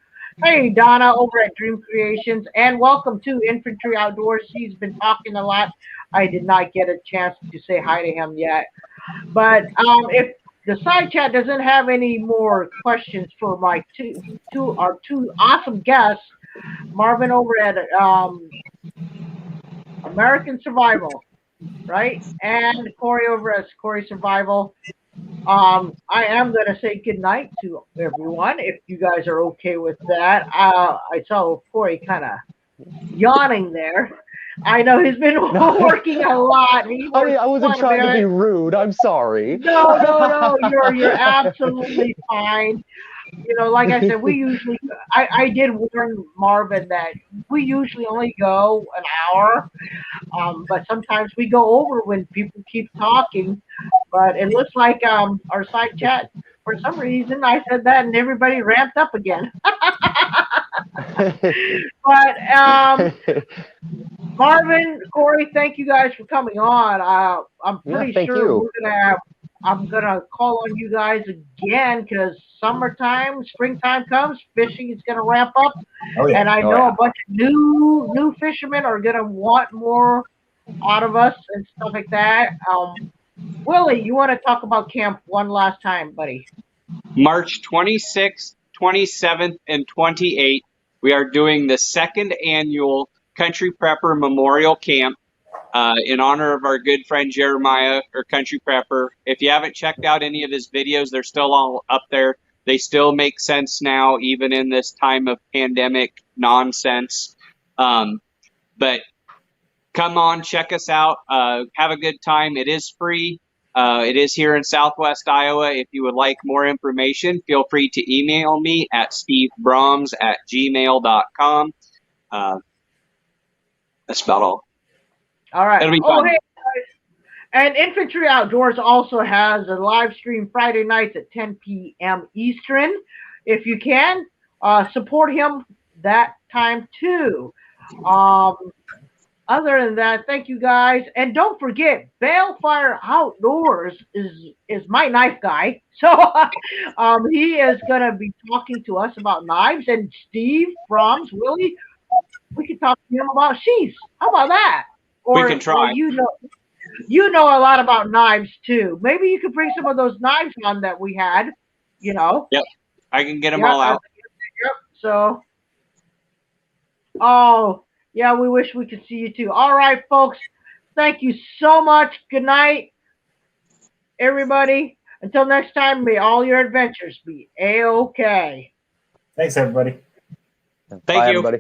Hey, Donna over at Dream Creations, and welcome to Infantry Outdoors. He's been talking a lot. I did not get a chance to say hi to him yet. But if the side chat doesn't have any more questions for my two awesome guests, Marvin over at American Survival, right? And Cory over at Cory Survival. I am going to say good night to everyone if you guys are okay with that. I saw Cory kind of yawning there. I know he's been working a lot. I wasn't trying to be rude. I'm sorry. No. You're absolutely fine. You know, like I said, I did warn Marvin that we usually only go an hour, but sometimes we go over when people keep talking. But it looks like our side chat, for some reason, I said that and everybody ramped up again. But Marvin, Cory, thank you guys for coming on. I'm pretty sure I'm gonna call on you guys again because summertime, springtime comes, fishing is gonna ramp up, and I know a bunch of new fishermen are gonna want more out of us and stuff like that. Willie, you want to talk about camp one last time, buddy? March 26th, 27th, and 28th, we are doing the second annual Country Prepper Memorial Camp in honor of our good friend Jeremiah, or Country Prepper. If you haven't checked out any of his videos, they're still all up there. They still make sense now, even in this time of pandemic nonsense. But come on, check us out. Have a good time. It is free. It is here in Southwest Iowa. If you would like more information, feel free to email me at stevebrahms@gmail.com. That's about all. All right. It'll be fun. Hey, guys. And Infantry Outdoors also has a live stream Friday nights at 10 p.m. Eastern. If you can, support him that time too. Other than that, thank you guys. And don't forget, Balefire Outdoors is my knife guy. So he is going to be talking to us about knives. And Steve, Brahms, Willie, we can talk to him about sheaths. How about that? Or, we can try. You know a lot about knives too. Maybe you could bring some of those knives on that we had, you know. Yep. I can get them all out. Yep. So, oh, yeah, we wish we could see you too. All right, folks. Thank you so much. Good night, everybody. Until next time, may all your adventures be A-OK. Thanks, everybody. Thank you. Everybody.